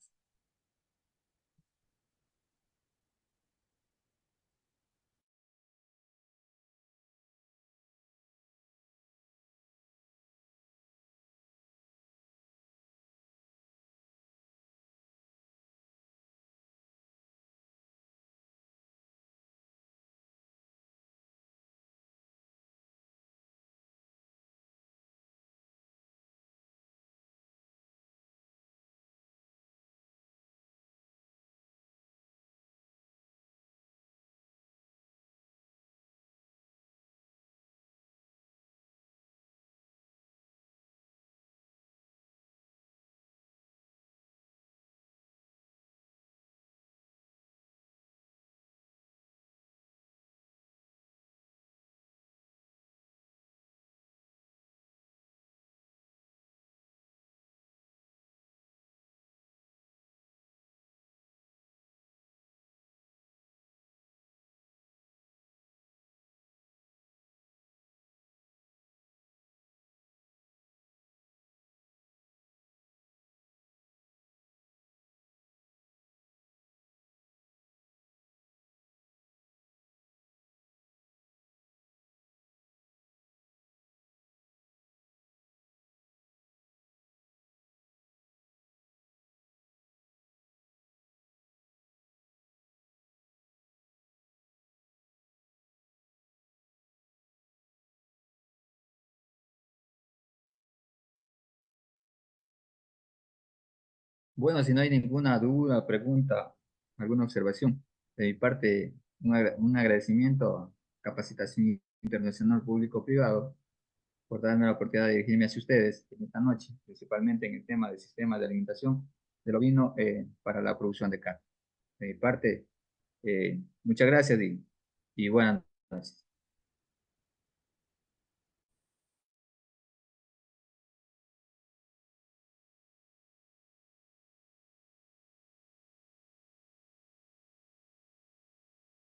Bueno, si no hay ninguna duda, pregunta, alguna observación, de mi parte, un agradecimiento a Capacitación Internacional Público-Privado por darme la oportunidad de dirigirme hacia ustedes en esta noche, principalmente en el tema del sistema de alimentación del ovino para la producción de carne. De mi parte, muchas gracias y buenas noches.